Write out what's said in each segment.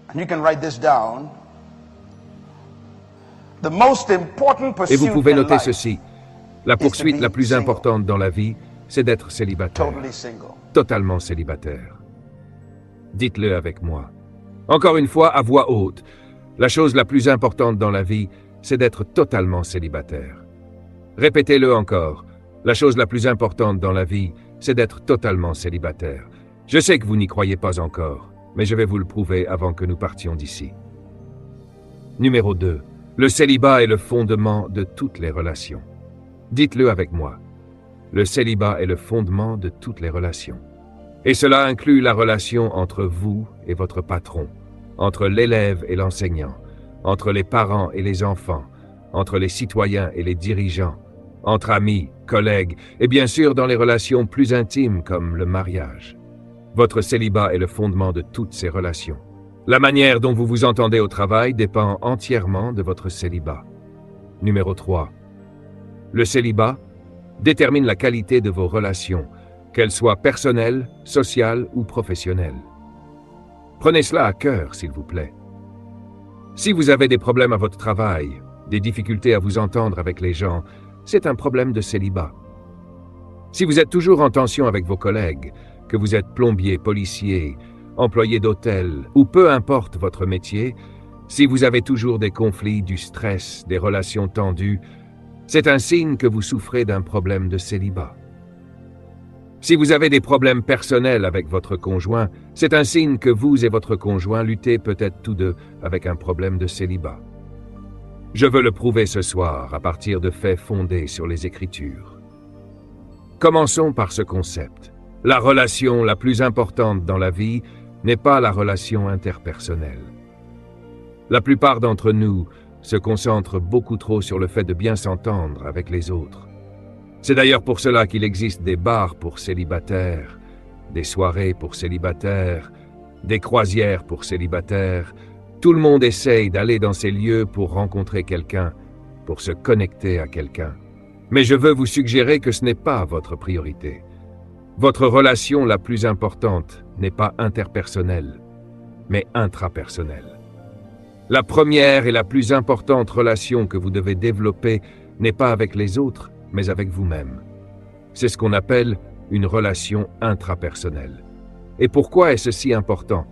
and you can write this down, the most important Et vous pursuit pouvez in noter life ceci. La poursuite la plus importante dans la vie, c'est d'être célibataire. totally single. Totalement célibataire. Dites-le avec moi. Encore une fois, à voix haute. La chose la plus importante dans la vie, c'est d'être totalement célibataire. Répétez-le encore. La chose la plus importante dans la vie, c'est d'être totalement célibataire. Je sais que vous n'y croyez pas encore, mais je vais vous le prouver avant que nous partions d'ici. Numéro 2. Le célibat est le fondement de toutes les relations. Dites-le avec moi. Le célibat est le fondement de toutes les relations. Et cela inclut la relation entre vous et votre patron, entre l'élève et l'enseignant, entre les parents et les enfants, entre les citoyens et les dirigeants, entre amis, collègues, et bien sûr dans les relations plus intimes comme le mariage. Votre célibat est le fondement de toutes ces relations. La manière dont vous vous entendez au travail dépend entièrement de votre célibat. Numéro 3. Le célibat détermine la qualité de vos relations, qu'elles soient personnelles, sociales ou professionnelles. Prenez cela à cœur, s'il vous plaît. Si vous avez des problèmes à votre travail, des difficultés à vous entendre avec les gens, c'est un problème de célibat. Si vous êtes toujours en tension avec vos collègues, que vous êtes plombier, policier, employé d'hôtel ou peu importe votre métier, si vous avez toujours des conflits, du stress, des relations tendues, c'est un signe que vous souffrez d'un problème de célibat. Si vous avez des problèmes personnels avec votre conjoint, c'est un signe que vous et votre conjoint luttez peut-être tous deux avec un problème de célibat. Je veux le prouver ce soir à partir de faits fondés sur les Écritures. Commençons par ce concept. La relation la plus importante dans la vie n'est pas la relation interpersonnelle. La plupart d'entre nous se concentrent beaucoup trop sur le fait de bien s'entendre avec les autres. C'est d'ailleurs pour cela qu'il existe des bars pour célibataires, des soirées pour célibataires, des croisières pour célibataires. Tout le monde essaye d'aller dans ces lieux pour rencontrer quelqu'un, pour se connecter à quelqu'un. Mais je veux vous suggérer que ce n'est pas votre priorité. Votre relation la plus importante n'est pas interpersonnelle, mais intrapersonnelle. La première et la plus importante relation que vous devez développer n'est pas avec les autres, mais avec vous-même. C'est ce qu'on appelle une relation intrapersonnelle. Et pourquoi est-ce si important?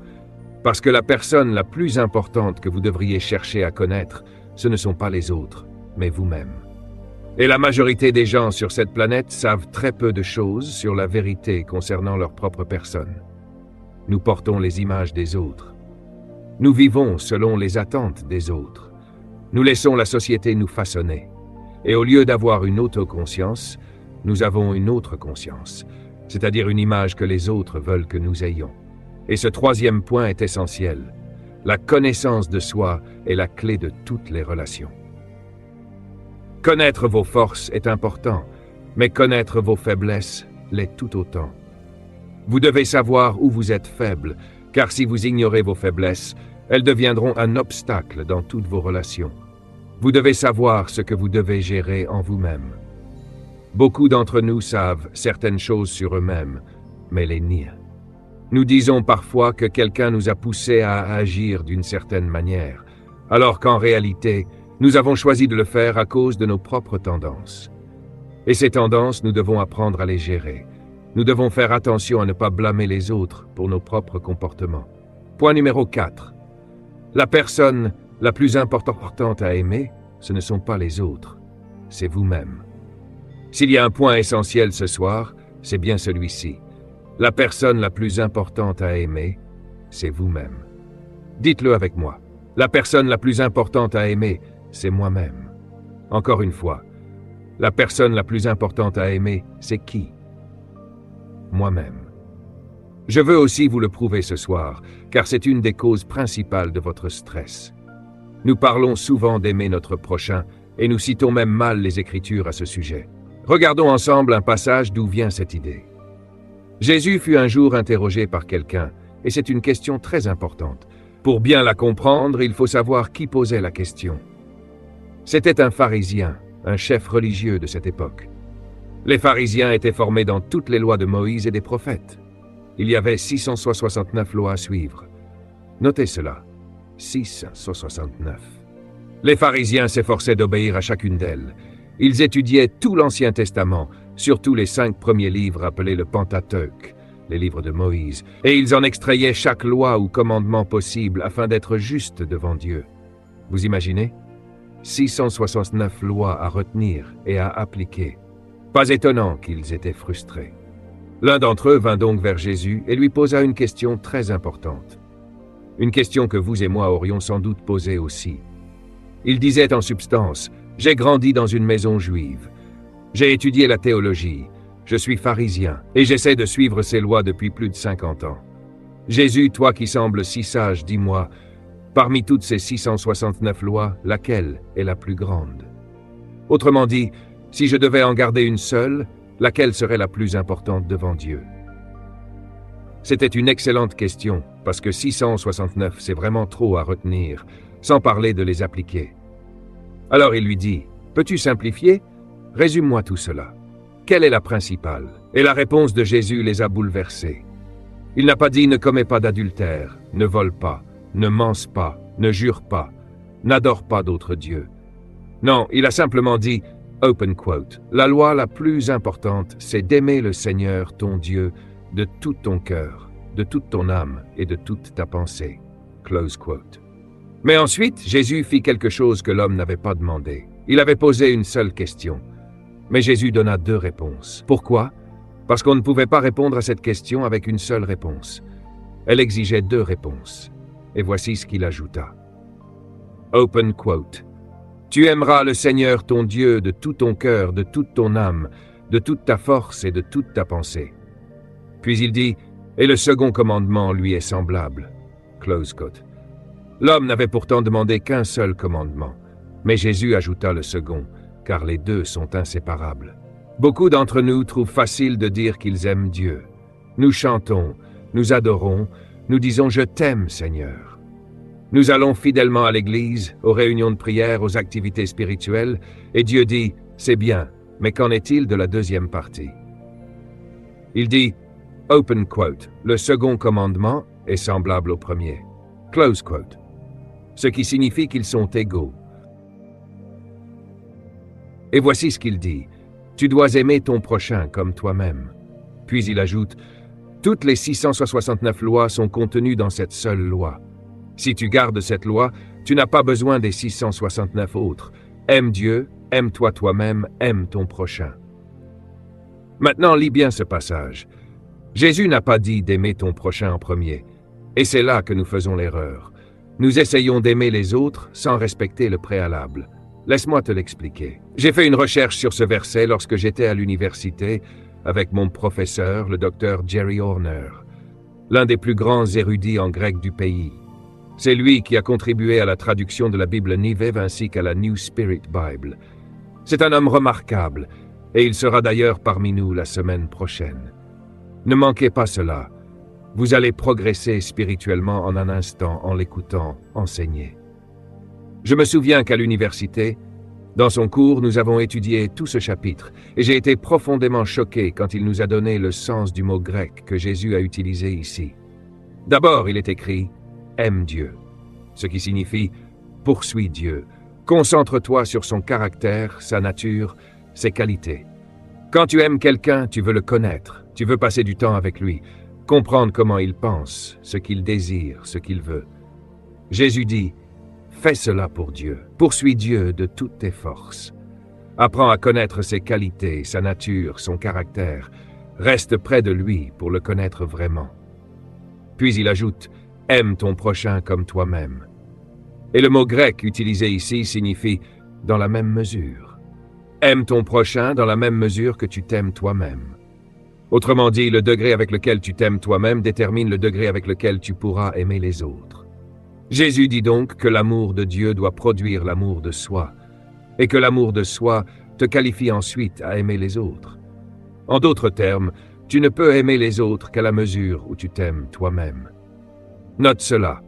Parce que la personne la plus importante que vous devriez chercher à connaître, ce ne sont pas les autres, mais vous-même. Et la majorité des gens sur cette planète savent très peu de choses sur la vérité concernant leur propre personne. Nous portons les images des autres. Nous vivons selon les attentes des autres. Nous laissons la société nous façonner. Et au lieu d'avoir une autoconscience, nous avons une autre conscience, c'est-à-dire une image que les autres veulent que nous ayons. Et ce troisième point est essentiel. La connaissance de soi est la clé de toutes les relations. Connaître vos forces est important, mais connaître vos faiblesses l'est tout autant. Vous devez savoir où vous êtes faible, car si vous ignorez vos faiblesses, elles deviendront un obstacle dans toutes vos relations. Vous devez savoir ce que vous devez gérer en vous-même. Beaucoup d'entre nous savent certaines choses sur eux-mêmes, mais les nient. Nous disons parfois que quelqu'un nous a poussés à agir d'une certaine manière, alors qu'en réalité, nous avons choisi de le faire à cause de nos propres tendances. Et ces tendances, nous devons apprendre à les gérer. Nous devons faire attention à ne pas blâmer les autres pour nos propres comportements. Point numéro 4. La personne la plus importante à aimer, ce ne sont pas les autres, c'est vous-même. S'il y a un point essentiel ce soir, c'est bien celui-ci. La personne la plus importante à aimer, c'est vous-même. Dites-le avec moi. La personne la plus importante à aimer, c'est moi-même. Encore une fois, la personne la plus importante à aimer, c'est qui? Moi-même. Je veux aussi vous le prouver ce soir, car c'est une des causes principales de votre stress. Nous parlons souvent d'aimer notre prochain, et nous citons même mal les Écritures à ce sujet. Regardons ensemble un passage d'où vient cette idée. Jésus fut un jour interrogé par quelqu'un, et c'est une question très importante. Pour bien la comprendre, il faut savoir qui posait la question. C'était un pharisien, un chef religieux de cette époque. Les pharisiens étaient formés dans toutes les lois de Moïse et des prophètes. Il y avait 669 lois à suivre. Notez cela. 669. Les pharisiens s'efforçaient d'obéir à chacune d'elles. Ils étudiaient tout l'Ancien Testament, surtout les 5 premiers livres appelés le Pentateuque, les livres de Moïse, et ils en extrayaient chaque loi ou commandement possible afin d'être justes devant Dieu. Vous imaginez ? 669 lois à retenir et à appliquer. Pas étonnant qu'ils étaient frustrés. L'un d'entre eux vint donc vers Jésus et lui posa une question très importante. Une question que vous et moi aurions sans doute posée aussi. Il disait en substance, « J'ai grandi dans une maison juive. J'ai étudié la théologie. Je suis pharisien et j'essaie de suivre ces lois depuis plus de 50 ans. Jésus, toi qui sembles si sage, dis-moi, parmi toutes ces 669 lois, laquelle est la plus grande? Autrement dit, si je devais en garder une seule, laquelle serait la plus importante devant Dieu? » C'était une excellente question, parce que 669, c'est vraiment trop à retenir, sans parler de les appliquer. Alors il lui dit, « Peux-tu simplifier? Résume-moi tout cela. Quelle est la principale? » Et la réponse de Jésus les a bouleversés. Il n'a pas dit « Ne commets pas d'adultère, ne vole pas, ne mense pas, ne jure pas, n'adore pas d'autres dieux. » Non, il a simplement dit, open quote, « La loi la plus importante, c'est d'aimer le Seigneur, ton Dieu, de tout ton cœur, de toute ton âme et de toute ta pensée. » Close quote. Mais ensuite, Jésus fit quelque chose que l'homme n'avait pas demandé. Il avait posé une seule question. Mais Jésus donna 2 réponses. Pourquoi? Parce qu'on ne pouvait pas répondre à cette question avec une seule réponse. Elle exigeait 2 réponses. Et voici ce qu'il ajouta. Open quote. « Tu aimeras le Seigneur ton Dieu de tout ton cœur, de toute ton âme, de toute ta force et de toute ta pensée. » Puis il dit, « Et le second commandement lui est semblable. » Close quote. L'homme n'avait pourtant demandé qu'un seul commandement, mais Jésus ajouta le second, car les 2 sont inséparables. Beaucoup d'entre nous trouvent facile de dire qu'ils aiment Dieu. Nous chantons, nous adorons, nous disons « Je t'aime, Seigneur ». Nous allons fidèlement à l'église, aux réunions de prière, aux activités spirituelles, et Dieu dit « C'est bien, mais qu'en est-il de la deuxième partie ?» Il dit, open quote, « Le second commandement est semblable au premier. » Close quote. Ce qui signifie qu'ils sont égaux. Et voici ce qu'il dit, « Tu dois aimer ton prochain comme toi-même. » Puis il ajoute, « Toutes les 669 lois sont contenues dans cette seule loi. Si tu gardes cette loi, tu n'as pas besoin des 669 autres. Aime Dieu, aime-toi toi-même, aime ton prochain. » Maintenant, lis bien ce passage. Jésus n'a pas dit d'aimer ton prochain en premier. Et c'est là que nous faisons l'erreur. Nous essayons d'aimer les autres sans respecter le préalable. Laisse-moi te l'expliquer. J'ai fait une recherche sur ce verset lorsque j'étais à l'université avec mon professeur, le docteur Jerry Horner, l'un des plus grands érudits en grec du pays. C'est lui qui a contribué à la traduction de la Bible Nivev ainsi qu'à la New Spirit Bible. C'est un homme remarquable, et il sera d'ailleurs parmi nous la semaine prochaine. Ne manquez pas cela. Vous allez progresser spirituellement en un instant en l'écoutant enseigner. Je me souviens qu'à l'université, dans son cours, nous avons étudié tout ce chapitre, et j'ai été profondément choqué quand il nous a donné le sens du mot grec que Jésus a utilisé ici. D'abord, il est écrit « Aime Dieu », ce qui signifie « Poursuis Dieu ». Concentre-toi sur son caractère, sa nature, ses qualités. Quand tu aimes quelqu'un, tu veux le connaître, tu veux passer du temps avec lui, comprendre comment il pense, ce qu'il désire, ce qu'il veut. Jésus dit « Fais cela pour Dieu, poursuis Dieu de toutes tes forces. Apprends à connaître ses qualités, sa nature, son caractère. Reste près de lui pour le connaître vraiment. » Puis il ajoute « Aime ton prochain comme toi-même. » Et le mot grec utilisé ici signifie « dans la même mesure ». Aime ton prochain dans la même mesure que tu t'aimes toi-même. Autrement dit, le degré avec lequel tu t'aimes toi-même détermine le degré avec lequel tu pourras aimer les autres. Jésus dit donc que l'amour de Dieu doit produire l'amour de soi, et que l'amour de soi te qualifie ensuite à aimer les autres. En d'autres termes, tu ne peux aimer les autres qu'à la mesure où tu t'aimes toi-même. Note cela.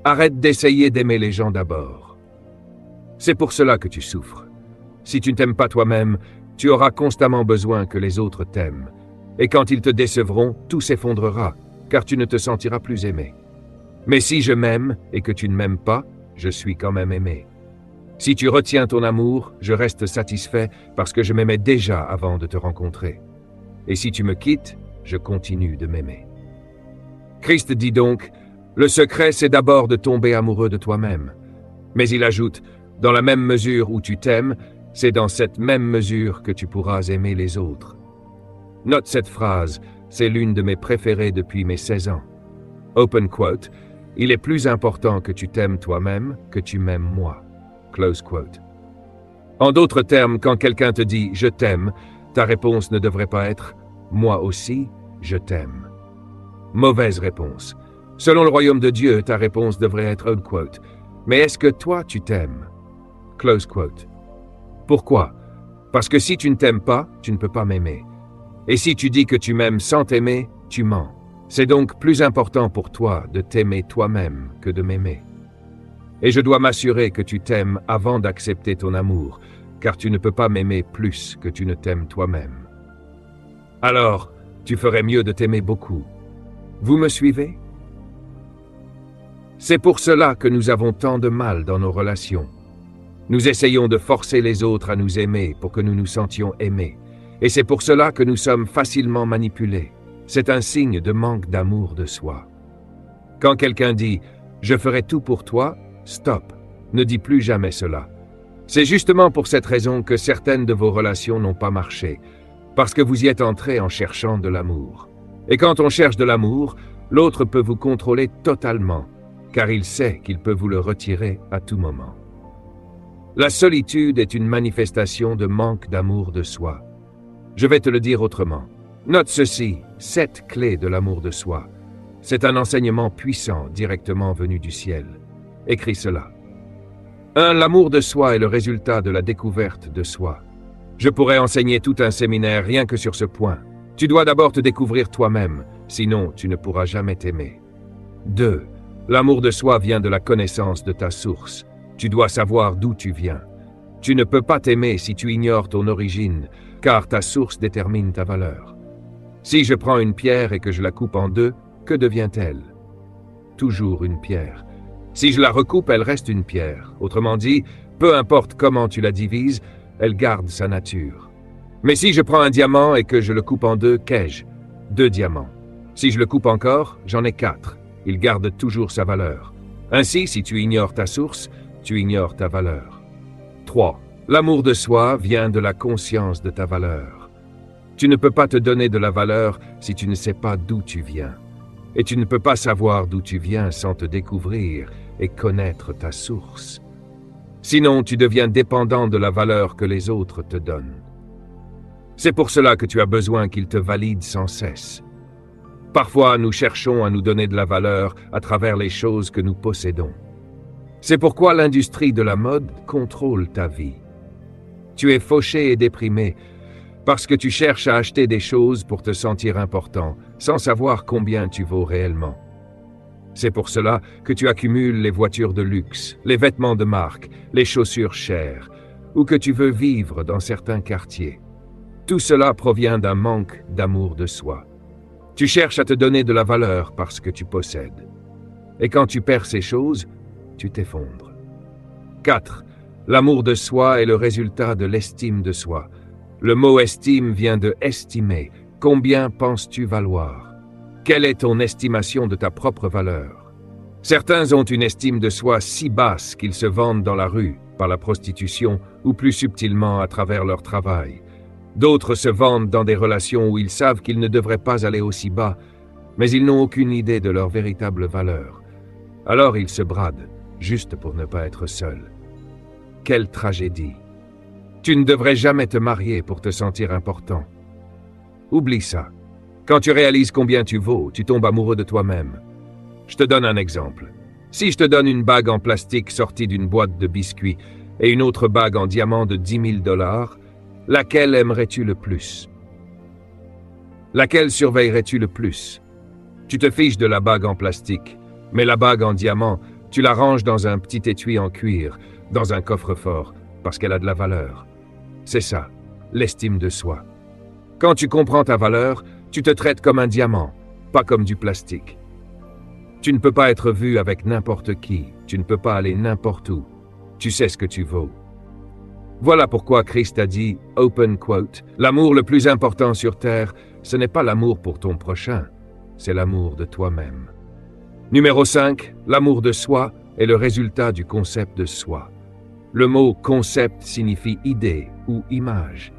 Arrête d'essayer d'aimer les gens d'abord. C'est pour cela que tu souffres. Si tu ne t'aimes pas toi-même, tu auras constamment besoin que les autres t'aiment. Et quand ils te décevront, tout s'effondrera, car tu ne te sentiras plus aimé. Mais si je m'aime et que tu ne m'aimes pas, je suis quand même aimé. Si tu retiens ton amour, je reste satisfait parce que je m'aimais déjà avant de te rencontrer. Et si tu me quittes, je continue de m'aimer. Christ dit donc, le secret c'est d'abord de tomber amoureux de toi-même. Mais il ajoute, dans la même mesure où tu t'aimes, c'est dans cette même mesure que tu pourras aimer les autres. Note cette phrase, c'est l'une de mes préférées depuis mes 16 ans. Open quote, il est plus important que tu t'aimes toi-même que tu m'aimes moi. Close quote. En d'autres termes, quand quelqu'un te dit « je t'aime », ta réponse ne devrait pas être « moi aussi, je t'aime ». Mauvaise réponse. Selon le royaume de Dieu, ta réponse devrait être open quote. Mais est-ce que toi tu t'aimes? Close quote. Pourquoi? Parce que si tu ne t'aimes pas, tu ne peux pas m'aimer. Et si tu dis que tu m'aimes sans t'aimer, tu mens. C'est donc plus important pour toi de t'aimer toi-même que de m'aimer. Et je dois m'assurer que tu t'aimes avant d'accepter ton amour, car tu ne peux pas m'aimer plus que tu ne t'aimes toi-même. Alors, tu ferais mieux de t'aimer beaucoup. Vous me suivez? C'est pour cela que nous avons tant de mal dans nos relations. Nous essayons de forcer les autres à nous aimer pour que nous nous sentions aimés. Et c'est pour cela que nous sommes facilement manipulés. C'est un signe de manque d'amour de soi. Quand quelqu'un dit « je ferai tout pour toi », stop, ne dis plus jamais cela. C'est justement pour cette raison que certaines de vos relations n'ont pas marché, parce que vous y êtes entrés en cherchant de l'amour. Et quand on cherche de l'amour, l'autre peut vous contrôler totalement, car il sait qu'il peut vous le retirer à tout moment. La solitude est une manifestation de manque d'amour de soi. Je vais te le dire autrement. Note ceci, 7 clés de l'amour de soi. C'est un enseignement puissant directement venu du ciel. Écris cela. 1. L'amour de soi est le résultat de la découverte de soi. Je pourrais enseigner tout un séminaire rien que sur ce point. Tu dois d'abord te découvrir toi-même, sinon tu ne pourras jamais t'aimer. 2. L'amour de soi vient de la connaissance de ta source. Tu dois savoir d'où tu viens. Tu ne peux pas t'aimer si tu ignores ton origine, car ta source détermine ta valeur. Si je prends une pierre et que je la coupe en deux, que devient-elle? Toujours une pierre. Si je la recoupe, elle reste une pierre. Autrement dit, peu importe comment tu la divises, elle garde sa nature. Mais si je prends un diamant et que je le coupe en deux, qu'ai-je? 2 diamants. Si je le coupe encore, j'en ai 4. Il garde toujours sa valeur. Ainsi, si tu ignores ta source, tu ignores ta valeur. 3. L'amour de soi vient de la conscience de ta valeur. Tu ne peux pas te donner de la valeur si tu ne sais pas d'où tu viens. Et tu ne peux pas savoir d'où tu viens sans te découvrir et connaître ta source. Sinon, tu deviens dépendant de la valeur que les autres te donnent. C'est pour cela que tu as besoin qu'ils te valident sans cesse. Parfois, nous cherchons à nous donner de la valeur à travers les choses que nous possédons. C'est pourquoi l'industrie de la mode contrôle ta vie. Tu es fauché et déprimé parce que tu cherches à acheter des choses pour te sentir important, sans savoir combien tu vaux réellement. C'est pour cela que tu accumules les voitures de luxe, les vêtements de marque, les chaussures chères, ou que tu veux vivre dans certains quartiers. Tout cela provient d'un manque d'amour de soi. Tu cherches à te donner de la valeur parce que tu possèdes. Et quand tu perds ces choses, tu t'effondres. 4. L'amour de soi est le résultat de l'estime de soi. Le mot estime vient de estimer. Combien penses-tu valoir? Quelle est ton estimation de ta propre valeur? Certains ont une estime de soi si basse qu'ils se vendent dans la rue, par la prostitution ou plus subtilement à travers leur travail. D'autres se vendent dans des relations où ils savent qu'ils ne devraient pas aller aussi bas, mais ils n'ont aucune idée de leur véritable valeur. Alors ils se bradent, juste pour ne pas être seuls. Quelle tragédie! Tu ne devrais jamais te marier pour te sentir important. Oublie ça. Quand tu réalises combien tu vaux, tu tombes amoureux de toi-même. Je te donne un exemple. Si je te donne une bague en plastique sortie d'une boîte de biscuits et une autre bague en diamant de 10 000 $, laquelle aimerais-tu le plus? Laquelle surveillerais-tu le plus? Tu te fiches de la bague en plastique, mais la bague en diamant, tu la ranges dans un petit étui en cuir, dans un coffre-fort, parce qu'elle a de la valeur. C'est ça, l'estime de soi. Quand tu comprends ta valeur, tu te traites comme un diamant, pas comme du plastique. Tu ne peux pas être vu avec n'importe qui, tu ne peux pas aller n'importe où. Tu sais ce que tu vaux. Voilà pourquoi Christ a dit, open quote, « L'amour le plus important sur terre, ce n'est pas l'amour pour ton prochain, c'est l'amour de toi-même. » Numéro 5, l'amour de soi est le résultat du concept de soi. Le mot « concept » signifie « idée » ou « image ».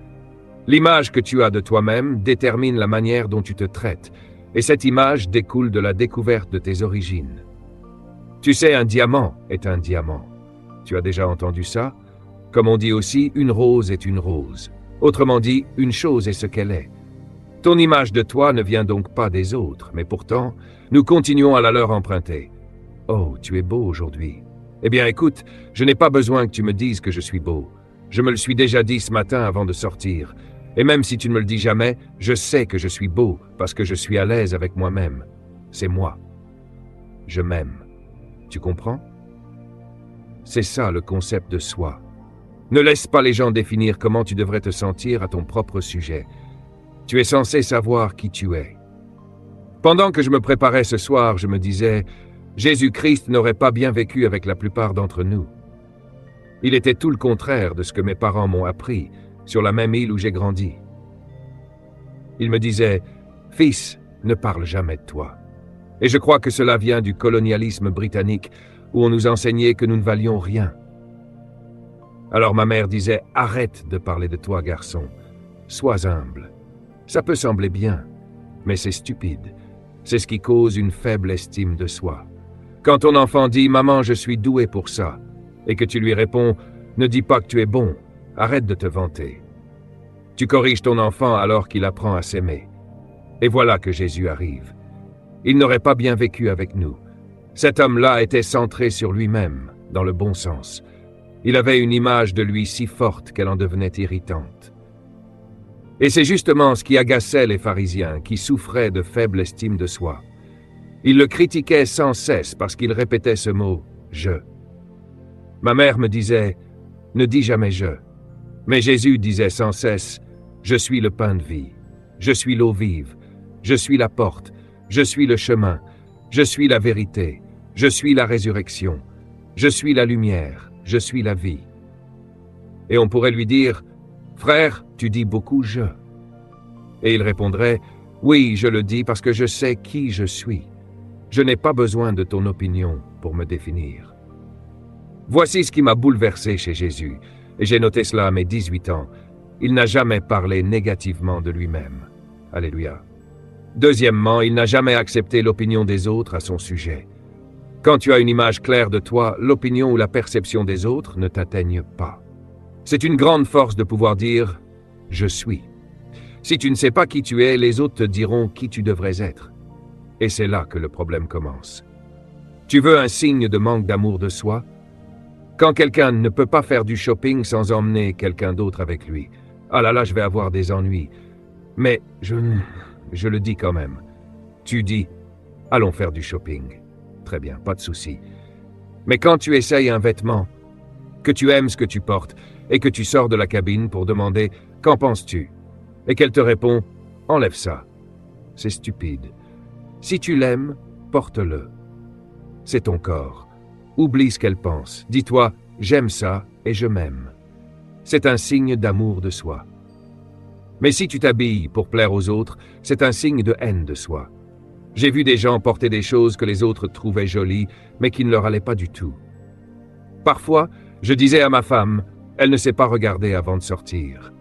L'image que tu as de toi-même détermine la manière dont tu te traites, et cette image découle de la découverte de tes origines. Tu sais, un diamant est un diamant. Tu as déjà entendu ça? Comme on dit aussi, une rose est une rose. Autrement dit, une chose est ce qu'elle est. Ton image de toi ne vient donc pas des autres, mais pourtant, nous continuons à la leur emprunter. Oh, tu es beau aujourd'hui. Eh bien, écoute, je n'ai pas besoin que tu me dises que je suis beau. Je me le suis déjà dit ce matin avant de sortir. Et même si tu ne me le dis jamais, je sais que je suis beau parce que je suis à l'aise avec moi-même. C'est moi. Je m'aime. Tu comprends? C'est ça le concept de soi. Ne laisse pas les gens définir comment tu devrais te sentir à ton propre sujet. Tu es censé savoir qui tu es. Pendant que je me préparais ce soir, je me disais, Jésus-Christ n'aurait pas bien vécu avec la plupart d'entre nous. Il était tout le contraire de ce que mes parents m'ont appris, sur la même île où j'ai grandi. Il me disait, « Fils, ne parle jamais de toi. » Et je crois que cela vient du colonialisme britannique, où on nous enseignait que nous ne valions rien. Alors ma mère disait, « Arrête de parler de toi, garçon. Sois humble. » Ça peut sembler bien, mais c'est stupide. C'est ce qui cause une faible estime de soi. Quand ton enfant dit « Maman, je suis doué pour ça », et que tu lui réponds « Ne dis pas que tu es bon, arrête de te vanter. » Tu corriges ton enfant alors qu'il apprend à s'aimer. Et voilà que Jésus arrive. Il n'aurait pas bien vécu avec nous. Cet homme-là était centré sur lui-même, dans le bon sens. Il avait une image de lui si forte qu'elle en devenait irritante. Et c'est justement ce qui agaçait les pharisiens, qui souffraient de faible estime de soi. Ils le critiquaient sans cesse parce qu'il répétait ce mot « je ». Ma mère me disait « Ne dis jamais je ». Mais Jésus disait sans cesse « Je suis le pain de vie, je suis l'eau vive, je suis la porte, je suis le chemin, je suis la vérité, je suis la résurrection, je suis la lumière, je suis la vie. » Et on pourrait lui dire « Frère, tu dis beaucoup « je ». Et il répondrait « Oui, je le dis parce que je sais qui je suis. Je n'ai pas besoin de ton opinion pour me définir. » Voici ce qui m'a bouleversé chez Jésus, et j'ai noté cela à mes 18 ans. Il n'a jamais parlé négativement de lui-même. Alléluia. Deuxièmement, il n'a jamais accepté l'opinion des autres à son sujet. Quand tu as une image claire de toi, l'opinion ou la perception des autres ne t'atteignent pas. C'est une grande force de pouvoir dire « je suis ». Si tu ne sais pas qui tu es, les autres te diront qui tu devrais être. Et c'est là que le problème commence. Tu veux un signe de manque d'amour de soi? Quand quelqu'un ne peut pas faire du shopping sans emmener quelqu'un d'autre avec lui. Ah là là, je vais avoir des ennuis. Mais je le dis quand même. Tu dis, allons faire du shopping. Très bien, pas de souci. Mais quand tu essayes un vêtement, que tu aimes ce que tu portes, et que tu sors de la cabine pour demander « Qu'en penses-tu » et qu'elle te répond « Enlève ça », c'est stupide. Si tu l'aimes, porte-le. C'est ton corps. Oublie ce qu'elle pense. Dis-toi « J'aime ça et je m'aime ». C'est un signe d'amour de soi. Mais si tu t'habilles pour plaire aux autres, c'est un signe de haine de soi. J'ai vu des gens porter des choses que les autres trouvaient jolies, mais qui ne leur allaient pas du tout. Parfois, je disais à ma femme, elle ne sait pas regarder avant de sortir.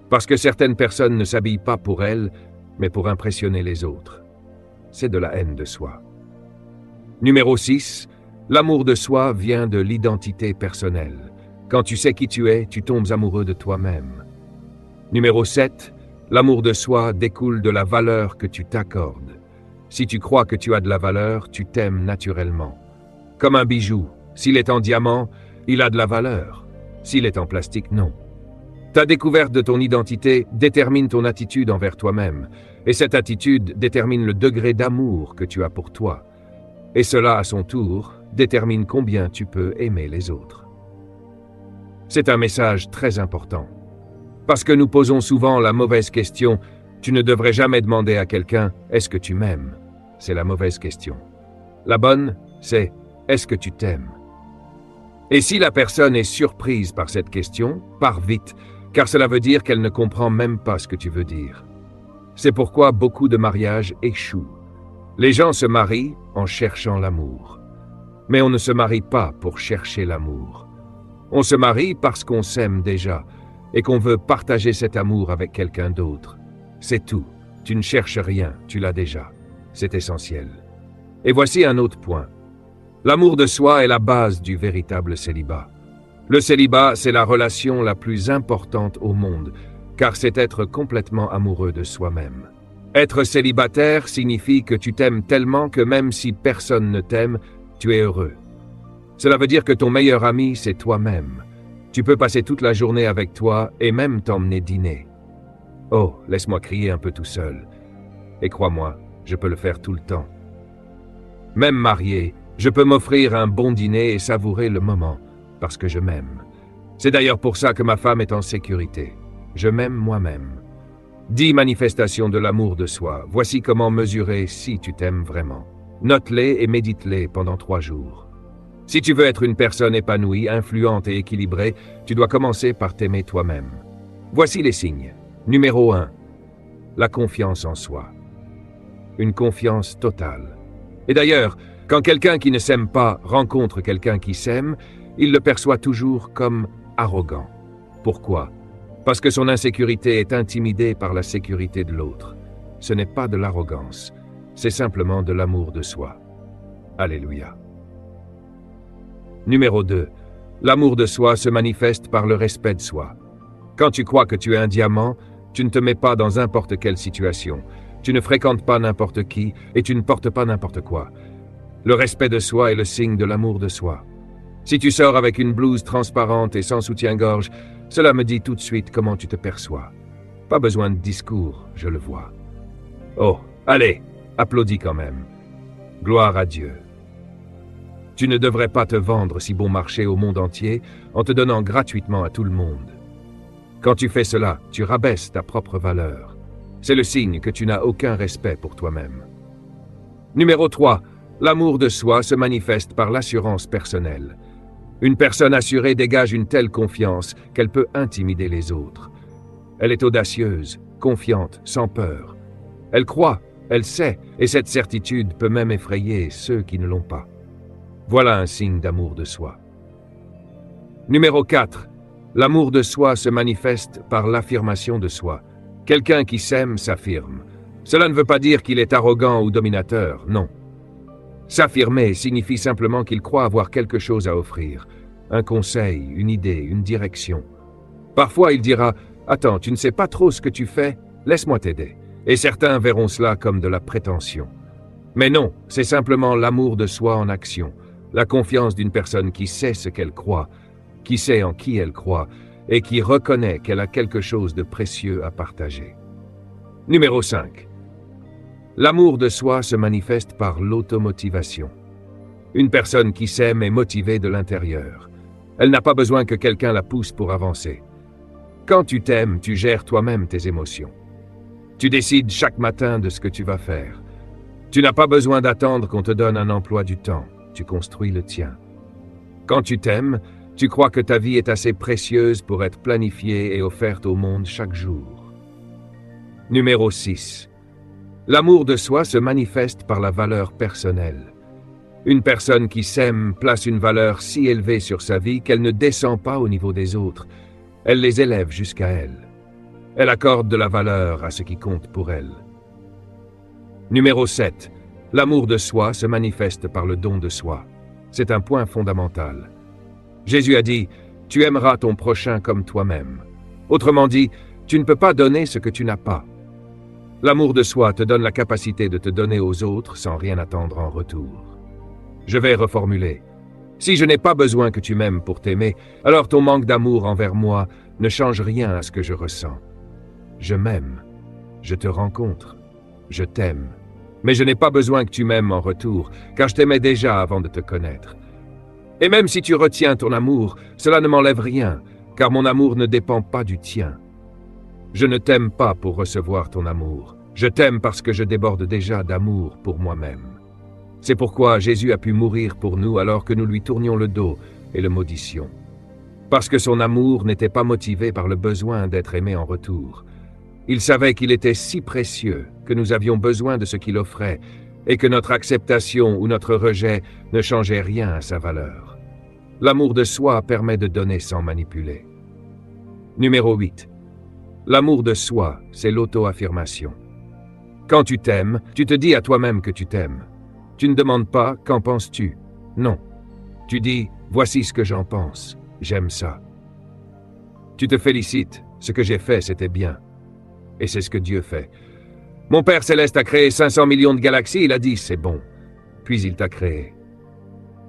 Parce que certaines personnes ne s'habillent pas pour elles, mais pour impressionner les autres. C'est de la haine de soi. Numéro 6, l'amour de soi vient de l'identité personnelle. Quand tu sais qui tu es, tu tombes amoureux de toi-même. Numéro 7, l'amour de soi découle de la valeur que tu t'accordes. Si tu crois que tu as de la valeur, tu t'aimes naturellement. Comme un bijou, s'il est en diamant, il a de la valeur. S'il est en plastique, non. Ta découverte de ton identité détermine ton attitude envers toi-même, et cette attitude détermine le degré d'amour que tu as pour toi. Et cela, à son tour, détermine combien tu peux aimer les autres. C'est un message très important. Parce que nous posons souvent la mauvaise question, tu ne devrais jamais demander à quelqu'un « Est-ce que tu m'aimes ?» C'est la mauvaise question. La bonne, c'est « Est-ce que tu t'aimes ?» Et si la personne est surprise par cette question, pars vite, car cela veut dire qu'elle ne comprend même pas ce que tu veux dire. C'est pourquoi beaucoup de mariages échouent. Les gens se marient en cherchant l'amour. Mais on ne se marie pas pour chercher l'amour. On se marie parce qu'on s'aime déjà et qu'on veut partager cet amour avec quelqu'un d'autre. C'est tout. Tu ne cherches rien, tu l'as déjà. C'est essentiel. Et voici un autre point. L'amour de soi est la base du véritable célibat. Le célibat, c'est la relation la plus importante au monde, car c'est être complètement amoureux de soi-même. Être célibataire signifie que tu t'aimes tellement que même si personne ne t'aime, tu es heureux. Cela veut dire que ton meilleur ami, c'est toi-même. Tu peux passer toute la journée avec toi et même t'emmener dîner. Oh, laisse-moi crier un peu tout seul. Et crois-moi, je peux le faire tout le temps. Même marié, je peux m'offrir un bon dîner et savourer le moment, parce que je m'aime. C'est d'ailleurs pour ça que ma femme est en sécurité. Je m'aime moi-même. 10 manifestations de l'amour de soi. Voici comment mesurer si tu t'aimes vraiment. Note-les et médite-les pendant 3 jours. Si tu veux être une personne épanouie, influente et équilibrée, tu dois commencer par t'aimer toi-même. Voici les signes. Numéro 1. La confiance en soi. Une confiance totale. Et d'ailleurs, quand quelqu'un qui ne s'aime pas rencontre quelqu'un qui s'aime, il le perçoit toujours comme arrogant. Pourquoi ? Parce que son insécurité est intimidée par la sécurité de l'autre. Ce n'est pas de l'arrogance, c'est simplement de l'amour de soi. Alléluia. Numéro 2. L'amour de soi se manifeste par le respect de soi. Quand tu crois que tu es un diamant, tu ne te mets pas dans n'importe quelle situation. Tu ne fréquentes pas n'importe qui et tu ne portes pas n'importe quoi. Le respect de soi est le signe de l'amour de soi. Si tu sors avec une blouse transparente et sans soutien-gorge, cela me dit tout de suite comment tu te perçois. Pas besoin de discours, je le vois. Oh, allez, applaudis quand même. Gloire à Dieu. Tu ne devrais pas te vendre si bon marché au monde entier en te donnant gratuitement à tout le monde. Quand tu fais cela, tu rabaisses ta propre valeur. C'est le signe que tu n'as aucun respect pour toi-même. Numéro 3. L'amour de soi se manifeste par l'assurance personnelle. Une personne assurée dégage une telle confiance qu'elle peut intimider les autres. Elle est audacieuse, confiante, sans peur. Elle croit, elle sait, et cette certitude peut même effrayer ceux qui ne l'ont pas. Voilà un signe d'amour de soi. Numéro 4. L'amour de soi se manifeste par l'affirmation de soi. Quelqu'un qui s'aime s'affirme. Cela ne veut pas dire qu'il est arrogant ou dominateur, non. S'affirmer signifie simplement qu'il croit avoir quelque chose à offrir. Un conseil, une idée, une direction. Parfois il dira « Attends, tu ne sais pas trop ce que tu fais, laisse-moi t'aider ». Et certains verront cela comme de la prétention. Mais non, c'est simplement l'amour de soi en action. La confiance d'une personne qui sait ce qu'elle croit, qui sait en qui elle croit, et qui reconnaît qu'elle a quelque chose de précieux à partager. Numéro 5. L'amour de soi se manifeste par l'automotivation. Une personne qui s'aime est motivée de l'intérieur. Elle n'a pas besoin que quelqu'un la pousse pour avancer. Quand tu t'aimes, tu gères toi-même tes émotions. Tu décides chaque matin de ce que tu vas faire. Tu n'as pas besoin d'attendre qu'on te donne un emploi du temps. Tu construis le tien. Quand tu t'aimes, tu crois que ta vie est assez précieuse pour être planifiée et offerte au monde chaque jour. Numéro 6. L'amour de soi se manifeste par la valeur personnelle. Une personne qui s'aime place une valeur si élevée sur sa vie qu'elle ne descend pas au niveau des autres. Elle les élève jusqu'à elle. Elle accorde de la valeur à ce qui compte pour elle. Numéro 7. L'amour de soi se manifeste par le don de soi. C'est un point fondamental. Jésus a dit « Tu aimeras ton prochain comme toi-même ». Autrement dit, tu ne peux pas donner ce que tu n'as pas. L'amour de soi te donne la capacité de te donner aux autres sans rien attendre en retour. Je vais reformuler. Si je n'ai pas besoin que tu m'aimes pour t'aimer, alors ton manque d'amour envers moi ne change rien à ce que je ressens. Je m'aime. Je te rencontre. Je t'aime. Mais je n'ai pas besoin que tu m'aimes en retour, car je t'aimais déjà avant de te connaître. Et même si tu retiens ton amour, cela ne m'enlève rien, car mon amour ne dépend pas du tien. Je ne t'aime pas pour recevoir ton amour. Je t'aime parce que je déborde déjà d'amour pour moi-même. C'est pourquoi Jésus a pu mourir pour nous alors que nous lui tournions le dos et le maudissions. Parce que son amour n'était pas motivé par le besoin d'être aimé en retour. Il savait qu'il était si précieux que nous avions besoin de ce qu'il offrait et que notre acceptation ou notre rejet ne changeait rien à sa valeur. L'amour de soi permet de donner sans manipuler. Numéro 8. L'amour de soi, c'est l'auto-affirmation. Quand tu t'aimes, tu te dis à toi-même que tu t'aimes. Tu ne demandes pas « qu'en penses-tu » Non. Tu dis « voici ce que j'en pense, j'aime ça ». Tu te félicites, ce que j'ai fait c'était bien. Et c'est ce que Dieu fait. Mon Père Céleste a créé 500 millions de galaxies, il a dit « c'est bon ». Puis il t'a créé.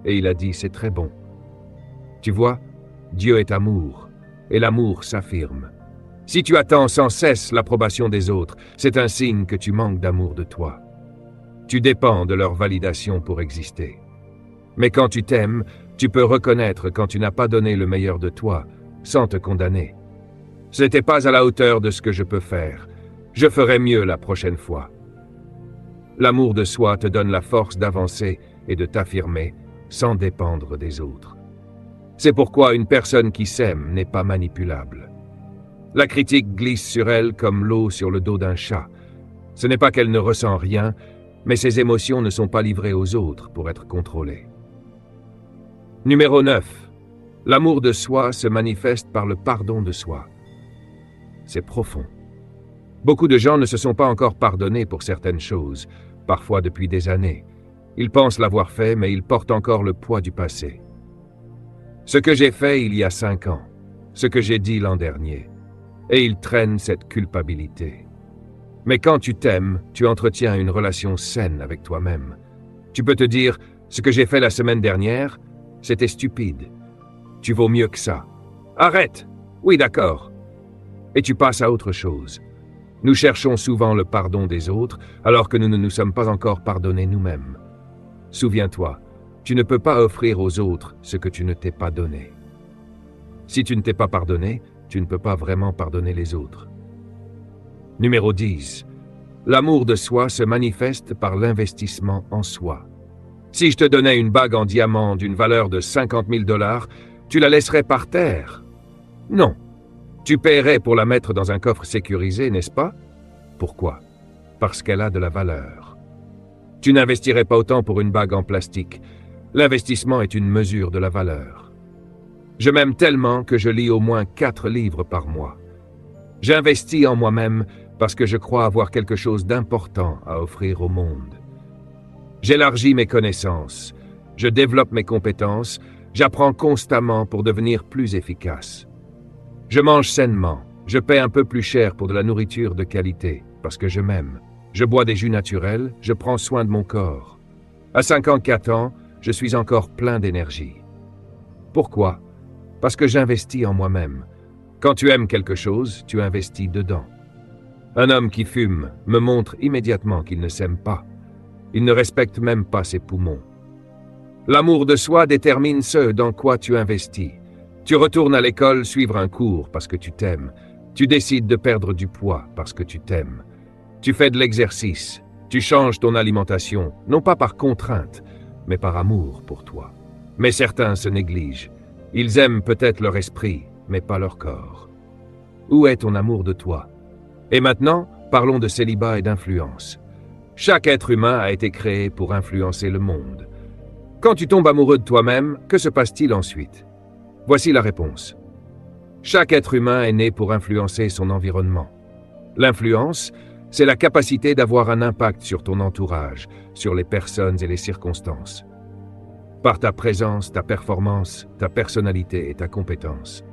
Et il a dit « c'est très bon ». Tu vois, Dieu est amour, et l'amour s'affirme. Si tu attends sans cesse l'approbation des autres, c'est un signe que tu manques d'amour de toi. Tu dépends de leur validation pour exister. Mais quand tu t'aimes, tu peux reconnaître quand tu n'as pas donné le meilleur de toi, sans te condamner. Ce n'était pas à la hauteur de ce que je peux faire. Je ferai mieux la prochaine fois. L'amour de soi te donne la force d'avancer et de t'affirmer sans dépendre des autres. C'est pourquoi une personne qui s'aime n'est pas manipulable. La critique glisse sur elle comme l'eau sur le dos d'un chat. Ce n'est pas qu'elle ne ressent rien, mais ses émotions ne sont pas livrées aux autres pour être contrôlées. Numéro 9. L'amour de soi se manifeste par le pardon de soi. C'est profond. Beaucoup de gens ne se sont pas encore pardonnés pour certaines choses, parfois depuis des années. Ils pensent l'avoir fait, mais ils portent encore le poids du passé. Ce que j'ai fait il y a 5 ans, ce que j'ai dit l'an dernier, et ils traînent cette culpabilité. Mais quand tu t'aimes, tu entretiens une relation saine avec toi-même. Tu peux te dire, ce que j'ai fait la semaine dernière, c'était stupide. Tu vaux mieux que ça. Arrête! Oui, d'accord. Et tu passes à autre chose. Nous cherchons souvent le pardon des autres, alors que nous ne nous sommes pas encore pardonnés nous-mêmes. Souviens-toi, tu ne peux pas offrir aux autres ce que tu ne t'es pas donné. Si tu ne t'es pas pardonné, tu ne peux pas vraiment pardonner les autres. Numéro 10. L'amour de soi se manifeste par l'investissement en soi. Si je te donnais une bague en diamant d'une valeur de 50 000 $, tu la laisserais par terre? Non. Tu paierais pour la mettre dans un coffre sécurisé, n'est-ce pas? Pourquoi? Parce qu'elle a de la valeur. Tu n'investirais pas autant pour une bague en plastique. L'investissement est une mesure de la valeur. Je m'aime tellement que je lis au moins 4 livres par mois. J'investis en moi-même parce que je crois avoir quelque chose d'important à offrir au monde. J'élargis mes connaissances, je développe mes compétences, j'apprends constamment pour devenir plus efficace. Je mange sainement, je paie un peu plus cher pour de la nourriture de qualité, parce que je m'aime. Je bois des jus naturels, je prends soin de mon corps. À 54 ans, je suis encore plein d'énergie. Pourquoi? Parce que j'investis en moi-même. Quand tu aimes quelque chose, tu investis dedans. Un homme qui fume me montre immédiatement qu'il ne s'aime pas. Il ne respecte même pas ses poumons. L'amour de soi détermine ce dans quoi tu investis. Tu retournes à l'école suivre un cours parce que tu t'aimes. Tu décides de perdre du poids parce que tu t'aimes. Tu fais de l'exercice. Tu changes ton alimentation, non pas par contrainte, mais par amour pour toi. Mais certains se négligent. Ils aiment peut-être leur esprit, mais pas leur corps. Où est ton amour de toi? Et maintenant, parlons de célibat et d'influence. Chaque être humain a été créé pour influencer le monde. Quand tu tombes amoureux de toi-même, que se passe-t-il ensuite? Voici la réponse. Chaque être humain est né pour influencer son environnement. L'influence, c'est la capacité d'avoir un impact sur ton entourage, sur les personnes et les circonstances. Par ta présence, ta performance, ta personnalité et ta compétence.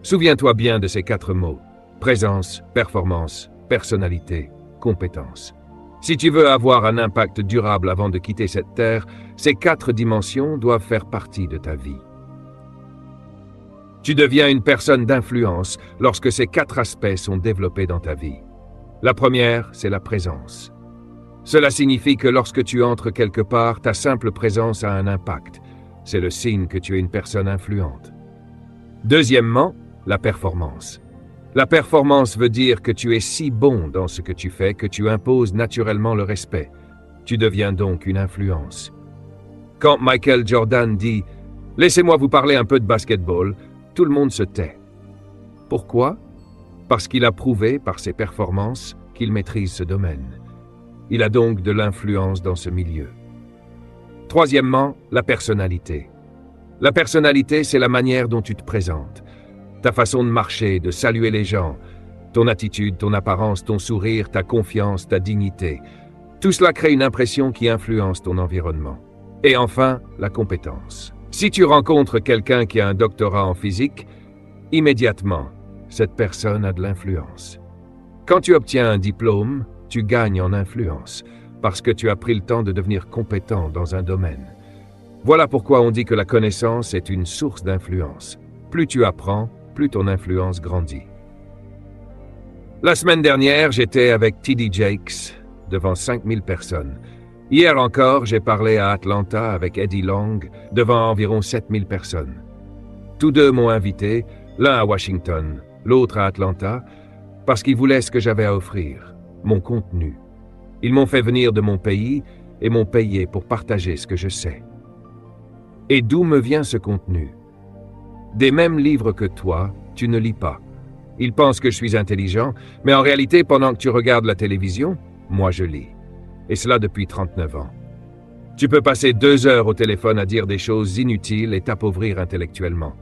Souviens-toi bien de ces 4 mots. Présence, performance, personnalité, compétence. Si tu veux avoir un impact durable avant de quitter cette terre, ces 4 dimensions doivent faire partie de ta vie. Tu deviens une personne d'influence lorsque ces 4 aspects sont développés dans ta vie. La première, c'est la présence. Cela signifie que lorsque tu entres quelque part, ta simple présence a un impact. C'est le signe que tu es une personne influente. Deuxièmement, la performance. La performance veut dire que tu es si bon dans ce que tu fais que tu imposes naturellement le respect. Tu deviens donc une influence. Quand Michael Jordan dit « Laissez-moi vous parler un peu de basketball », tout le monde se tait. Pourquoi? Parce qu'il a prouvé par ses performances qu'il maîtrise ce domaine. Il a donc de l'influence dans ce milieu. Troisièmement, la personnalité. La personnalité, c'est la manière dont tu te présentes. Ta façon de marcher, de saluer les gens, ton attitude, ton apparence, ton sourire, ta confiance, ta dignité. Tout cela crée une impression qui influence ton environnement. Et enfin, la compétence. Si tu rencontres quelqu'un qui a un doctorat en physique, immédiatement, cette personne a de l'influence. Quand tu obtiens un diplôme, tu gagnes en influence, parce que tu as pris le temps de devenir compétent dans un domaine. Voilà pourquoi on dit que la connaissance est une source d'influence. Plus tu apprends, plus ton influence grandit. La semaine dernière, j'étais avec T.D. Jakes, devant 5000 personnes. Hier encore, j'ai parlé à Atlanta avec Eddie Long, devant environ 7000 personnes. Tous deux m'ont invité, l'un à Washington, l'autre à Atlanta, parce qu'ils voulaient ce que j'avais à offrir, mon contenu. Ils m'ont fait venir de mon pays et m'ont payé pour partager ce que je sais. Et d'où me vient ce contenu? Des mêmes livres que toi, tu ne lis pas. Ils pensent que je suis intelligent, mais en réalité, pendant que tu regardes la télévision, moi je lis. Et cela depuis 39 ans. Tu peux passer 2 heures au téléphone à dire des choses inutiles et t'appauvrir intellectuellement.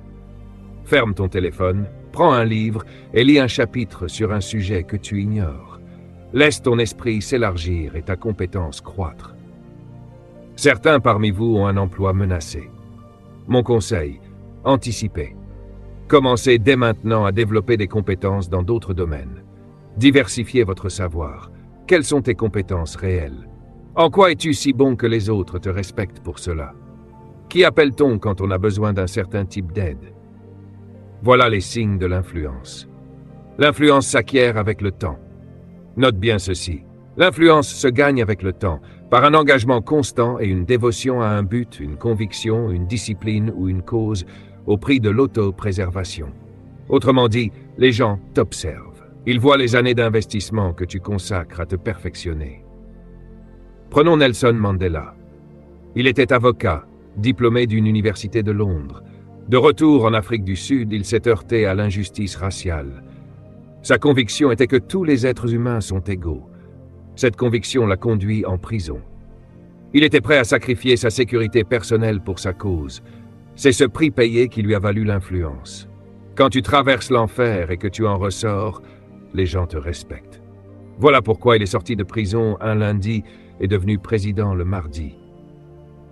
Ferme ton téléphone, prends un livre et lis un chapitre sur un sujet que tu ignores. Laisse ton esprit s'élargir et ta compétence croître. Certains parmi vous ont un emploi menacé. Mon conseil, anticipez. Commencez dès maintenant à développer des compétences dans d'autres domaines. Diversifiez votre savoir. Quelles sont tes compétences réelles? En quoi es-tu si bon que les autres te respectent pour cela? Qui appelle-t-on quand on a besoin d'un certain type d'aide? Voilà les signes de l'influence. L'influence s'acquiert avec le temps. Note bien ceci. L'influence se gagne avec le temps, par un engagement constant et une dévotion à un but, une conviction, une discipline ou une cause, au prix de l'autopréservation. Autrement dit, les gens t'observent. Ils voient les années d'investissement que tu consacres à te perfectionner. Prenons Nelson Mandela. Il était avocat, diplômé d'une université de Londres. De retour en Afrique du Sud, il s'est heurté à l'injustice raciale. Sa conviction était que tous les êtres humains sont égaux. Cette conviction l'a conduit en prison. Il était prêt à sacrifier sa sécurité personnelle pour sa cause. C'est ce prix payé qui lui a valu l'influence. Quand tu traverses l'enfer et que tu en ressors, les gens te respectent. Voilà pourquoi il est sorti de prison un lundi et devenu président le mardi.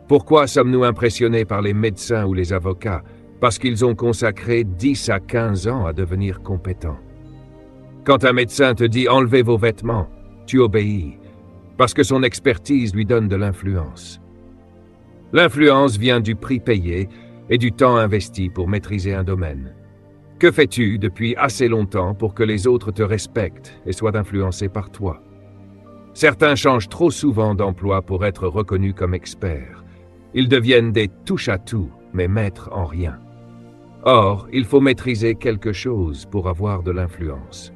Pourquoi sommes-nous impressionnés par les médecins ou les avocats? Parce qu'ils ont consacré 10 à 15 ans à devenir compétents. Quand un médecin te dit « enlevez vos vêtements », tu obéis, parce que son expertise lui donne de l'influence. L'influence vient du prix payé et du temps investi pour maîtriser un domaine. Que fais-tu depuis assez longtemps pour que les autres te respectent et soient influencés par toi? Certains changent trop souvent d'emploi pour être reconnus comme experts. Ils deviennent des touche-à-tout, mais maîtres en rien. Or, il faut maîtriser quelque chose pour avoir de l'influence.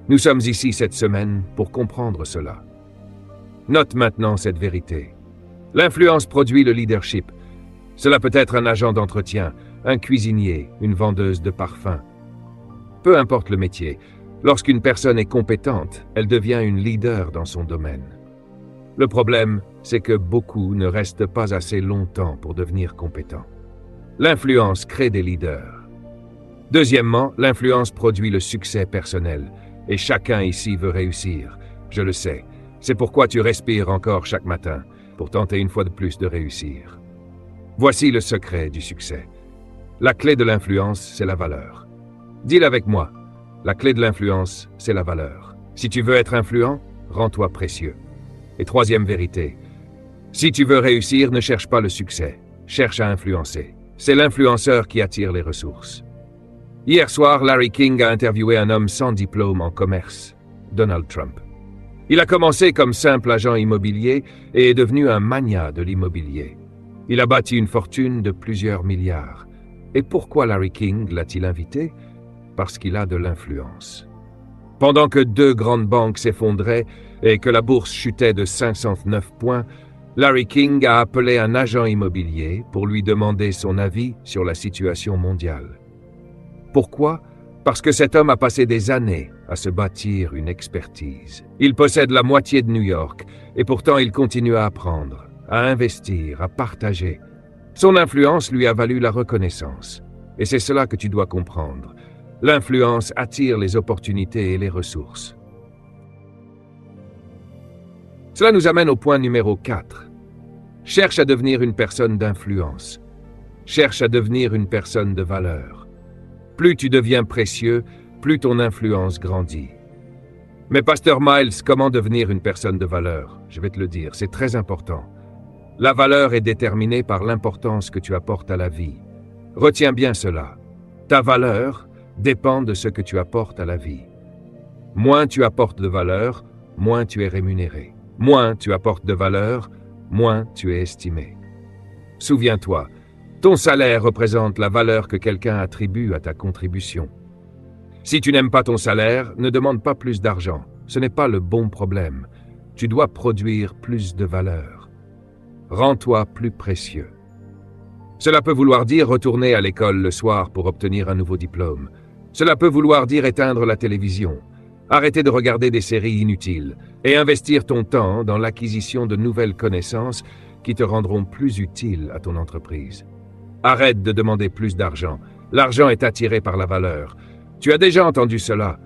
Nous sommes ici cette semaine pour comprendre cela. Note maintenant cette vérité. L'influence produit le leadership. Cela peut être un agent d'entretien, un cuisinier, une vendeuse de parfums. Peu importe le métier, lorsqu'une personne est compétente, elle devient une leader dans son domaine. Le problème, c'est que beaucoup ne restent pas assez longtemps pour devenir compétents. L'influence crée des leaders. Deuxièmement, l'influence produit le succès personnel. Et chacun ici veut réussir, je le sais. C'est pourquoi tu respires encore chaque matin, pour tenter une fois de plus de réussir. Voici le secret du succès. La clé de l'influence, c'est la valeur. Dis-le avec moi. La clé de l'influence, c'est la valeur. Si tu veux être influent, rends-toi précieux. Et troisième vérité, si tu veux réussir, ne cherche pas le succès, cherche à influencer. C'est l'influenceur qui attire les ressources. Hier soir, Larry King a interviewé un homme sans diplôme en commerce, Donald Trump. Il a commencé comme simple agent immobilier et est devenu un magnat de l'immobilier. Il a bâti une fortune de plusieurs milliards. Et pourquoi Larry King l'a-t-il invité? Parce qu'il a de l'influence. Pendant que 2 grandes banques s'effondraient et que la bourse chutait de 509 points, Larry King a appelé un agent immobilier pour lui demander son avis sur la situation mondiale. Pourquoi ? Parce que cet homme a passé des années à se bâtir une expertise. Il possède la moitié de New York et pourtant il continue à apprendre, à investir, à partager. Son influence lui a valu la reconnaissance. Et c'est cela que tu dois comprendre. L'influence attire les opportunités et les ressources. Cela nous amène au point numéro 4. Cherche à devenir une personne d'influence. Cherche à devenir une personne de valeur. Plus tu deviens précieux, plus ton influence grandit. Mais Pasteur Miles, comment devenir une personne de valeur? Je vais te le dire, c'est très important. La valeur est déterminée par l'importance que tu apportes à la vie. Retiens bien cela. Ta valeur dépend de ce que tu apportes à la vie. Moins tu apportes de valeur, moins tu es rémunéré. Moins tu apportes de valeur, moins tu es estimé. Souviens-toi, ton salaire représente la valeur que quelqu'un attribue à ta contribution. Si tu n'aimes pas ton salaire, ne demande pas plus d'argent. Ce n'est pas le bon problème. Tu dois produire plus de valeur. Rends-toi plus précieux. Cela peut vouloir dire retourner à l'école le soir pour obtenir un nouveau diplôme. Cela peut vouloir dire éteindre la télévision, arrêter de regarder des séries inutiles et investir ton temps dans l'acquisition de nouvelles connaissances qui te rendront plus utile à ton entreprise. Arrête de demander plus d'argent. L'argent est attiré par la valeur. Tu as déjà entendu cela.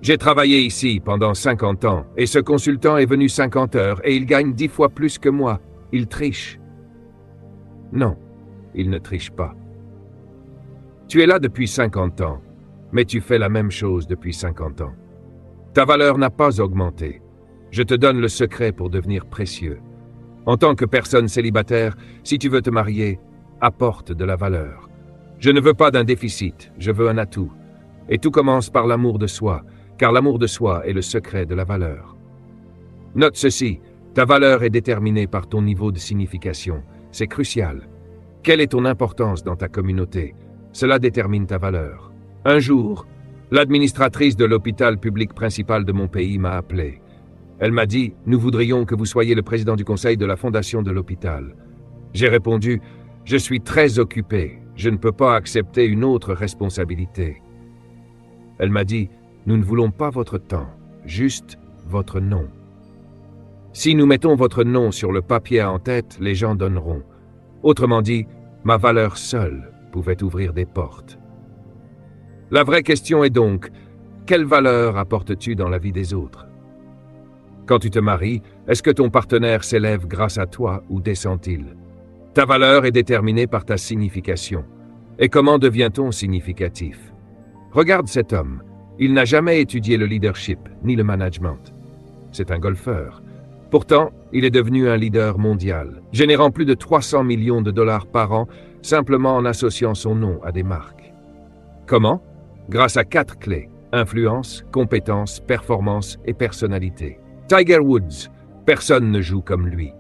J'ai travaillé ici pendant 50 ans et ce consultant est venu 50 heures et il gagne 10 fois plus que moi. Il triche. Non, il ne triche pas. Tu es là depuis 50 ans, mais tu fais la même chose depuis 50 ans. Ta valeur n'a pas augmenté. Je te donne le secret pour devenir précieux. En tant que personne célibataire, si tu veux te marier, apporte de la valeur. Je ne veux pas d'un déficit, je veux un atout. Et tout commence par l'amour de soi, car l'amour de soi est le secret de la valeur. Note ceci, ta valeur est déterminée par ton niveau de signification. C'est crucial. Quelle est ton importance dans ta communauté? Cela détermine ta valeur. Un jour, l'administratrice de l'hôpital public principal de mon pays m'a appelé. Elle m'a dit « Nous voudrions que vous soyez le président du conseil de la fondation de l'hôpital. » J'ai répondu « Je suis très occupé. Je ne peux pas accepter une autre responsabilité. » Elle m'a dit « Nous ne voulons pas votre temps, juste votre nom. Si nous mettons votre nom sur le papier en tête, les gens donneront. Autrement dit, ma valeur seule pouvait ouvrir des portes. » La vraie question est donc, quelle valeur apportes-tu dans la vie des autres? Quand tu te maries, est-ce que ton partenaire s'élève grâce à toi ou descend-il? Ta valeur est déterminée par ta signification. Et comment devient-on significatif? Regarde cet homme. Il n'a jamais étudié le leadership ni le management. C'est un golfeur. Pourtant, il est devenu un leader mondial, générant plus de 300 millions de dollars par an simplement en associant son nom à des marques. Comment? Grâce à 4 clés: influence, compétence, performance et personnalité. Tiger Woods, personne ne joue comme lui.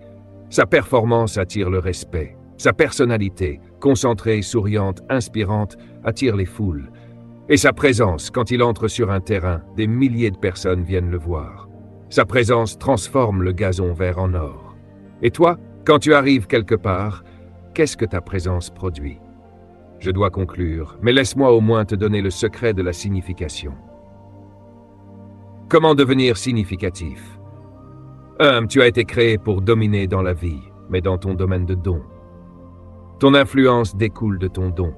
Sa performance attire le respect. Sa personnalité, concentrée, souriante, inspirante, attire les foules. Et sa présence, quand il entre sur un terrain, des milliers de personnes viennent le voir. Sa présence transforme le gazon vert en or. Et toi, quand tu arrives quelque part, qu'est-ce que ta présence produit? Je dois conclure, mais laisse-moi au moins te donner le secret de la signification. Comment devenir significatif? Tu as été créé pour dominer dans la vie, mais dans ton domaine de don. Ton influence découle de ton don.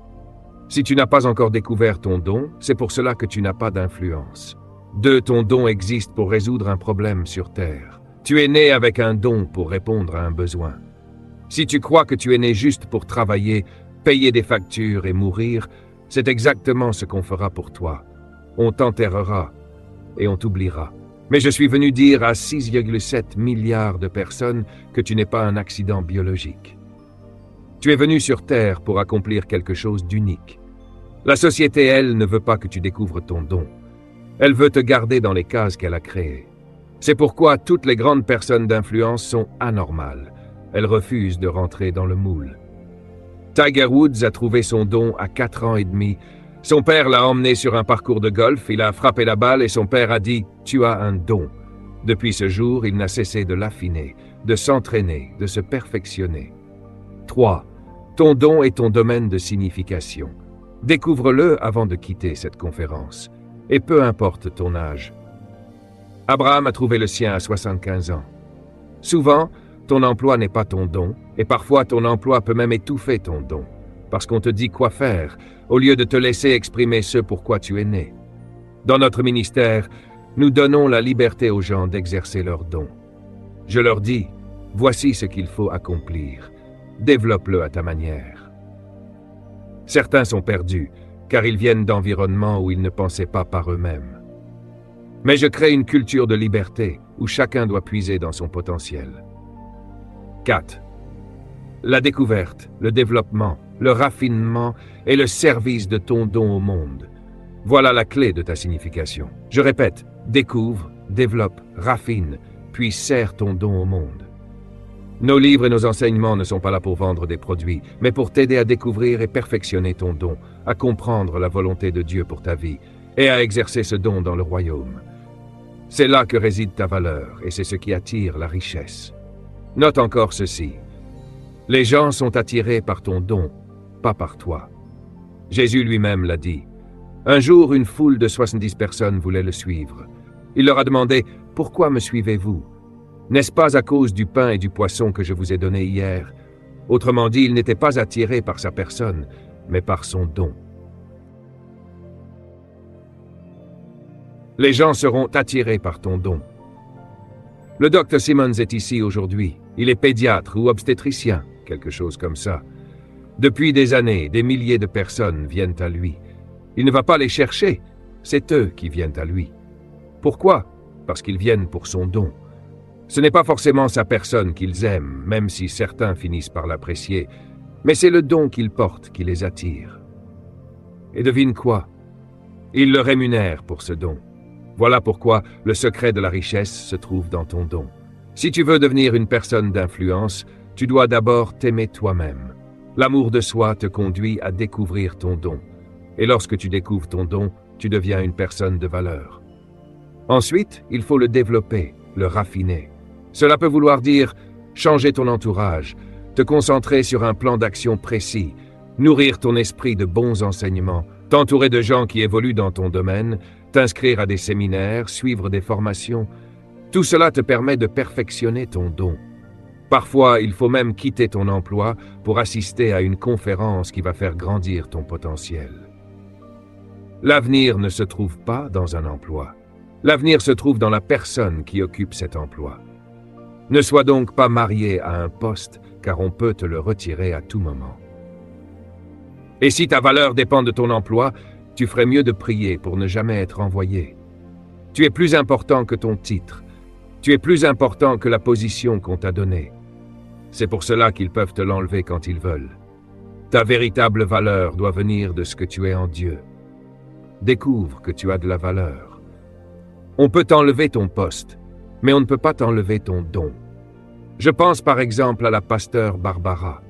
Si tu n'as pas encore découvert ton don, c'est pour cela que tu n'as pas d'influence. 2. Ton don existe pour résoudre un problème sur Terre. Tu es né avec un don pour répondre à un besoin. Si tu crois que tu es né juste pour travailler, payer des factures et mourir, c'est exactement ce qu'on fera pour toi. On t'enterrera et on t'oubliera. Mais je suis venu dire à 6,7 milliards de personnes que tu n'es pas un accident biologique. Tu es venu sur Terre pour accomplir quelque chose d'unique. La société, elle, ne veut pas que tu découvres ton don. Elle veut te garder dans les cases qu'elle a créées. C'est pourquoi toutes les grandes personnes d'influence sont anormales. Elles refusent de rentrer dans le moule. Tiger Woods a trouvé son don à 4 ans et demi. Son père l'a emmené sur un parcours de golf, il a frappé la balle et son père a dit « Tu as un don ». Depuis ce jour, il n'a cessé de l'affiner, de s'entraîner, de se perfectionner. 3. Ton don est ton domaine de signification. Découvre-le avant de quitter cette conférence, et peu importe ton âge. Abraham a trouvé le sien à 75 ans. Souvent, ton emploi n'est pas ton don, et parfois ton emploi peut même étouffer ton don, parce qu'on te dit quoi faire, au lieu de te laisser exprimer ce pourquoi tu es né. Dans notre ministère, nous donnons la liberté aux gens d'exercer leurs dons. Je leur dis, voici ce qu'il faut accomplir. Développe-le à ta manière. Certains sont perdus, car ils viennent d'environnements où ils ne pensaient pas par eux-mêmes. Mais je crée une culture de liberté, où chacun doit puiser dans son potentiel. 4. La découverte, le développement, le raffinement et le service de ton don au monde. Voilà la clé de ta signification. Je répète, découvre, développe, raffine, puis sers ton don au monde. Nos livres et nos enseignements ne sont pas là pour vendre des produits, mais pour t'aider à découvrir et perfectionner ton don, à comprendre la volonté de Dieu pour ta vie et à exercer ce don dans le royaume. C'est là que réside ta valeur et c'est ce qui attire la richesse. Note encore ceci. Les gens sont attirés par ton don, pas par toi. Jésus lui-même l'a dit. Un jour, une foule de 70 personnes voulait le suivre. Il leur a demandé « Pourquoi me suivez-vous ? N'est-ce pas à cause du pain et du poisson que je vous ai donné hier ?» Autrement dit, il n'était pas attiré par sa personne, mais par son don. Les gens seront attirés par ton don. Le Dr Simmons est ici aujourd'hui. Il est pédiatre ou obstétricien, quelque chose comme ça. Depuis des années, des milliers de personnes viennent à lui. Il ne va pas les chercher, c'est eux qui viennent à lui. Pourquoi ? Parce qu'ils viennent pour son don. Ce n'est pas forcément sa personne qu'ils aiment, même si certains finissent par l'apprécier, mais c'est le don qu'il porte qui les attire. Et devine quoi ? Il le rémunère pour ce don. Voilà pourquoi le secret de la richesse se trouve dans ton don. Si tu veux devenir une personne d'influence, tu dois d'abord t'aimer toi-même. L'amour de soi te conduit à découvrir ton don. Et lorsque tu découvres ton don, tu deviens une personne de valeur. Ensuite, il faut le développer, le raffiner. Cela peut vouloir dire changer ton entourage, te concentrer sur un plan d'action précis, nourrir ton esprit de bons enseignements, t'entourer de gens qui évoluent dans ton domaine, t'inscrire à des séminaires, suivre des formations. Tout cela te permet de perfectionner ton don. Parfois, il faut même quitter ton emploi pour assister à une conférence qui va faire grandir ton potentiel. L'avenir ne se trouve pas dans un emploi. L'avenir se trouve dans la personne qui occupe cet emploi. Ne sois donc pas marié à un poste, car on peut te le retirer à tout moment. Et si ta valeur dépend de ton emploi, tu ferais mieux de prier pour ne jamais être envoyé. Tu es plus important que ton titre. Tu es plus important que la position qu'on t'a donnée. C'est pour cela qu'ils peuvent te l'enlever quand ils veulent. Ta véritable valeur doit venir de ce que tu es en Dieu. Découvre que tu as de la valeur. On peut t'enlever ton poste, mais on ne peut pas t'enlever ton don. Je pense par exemple à la pasteure Barbara.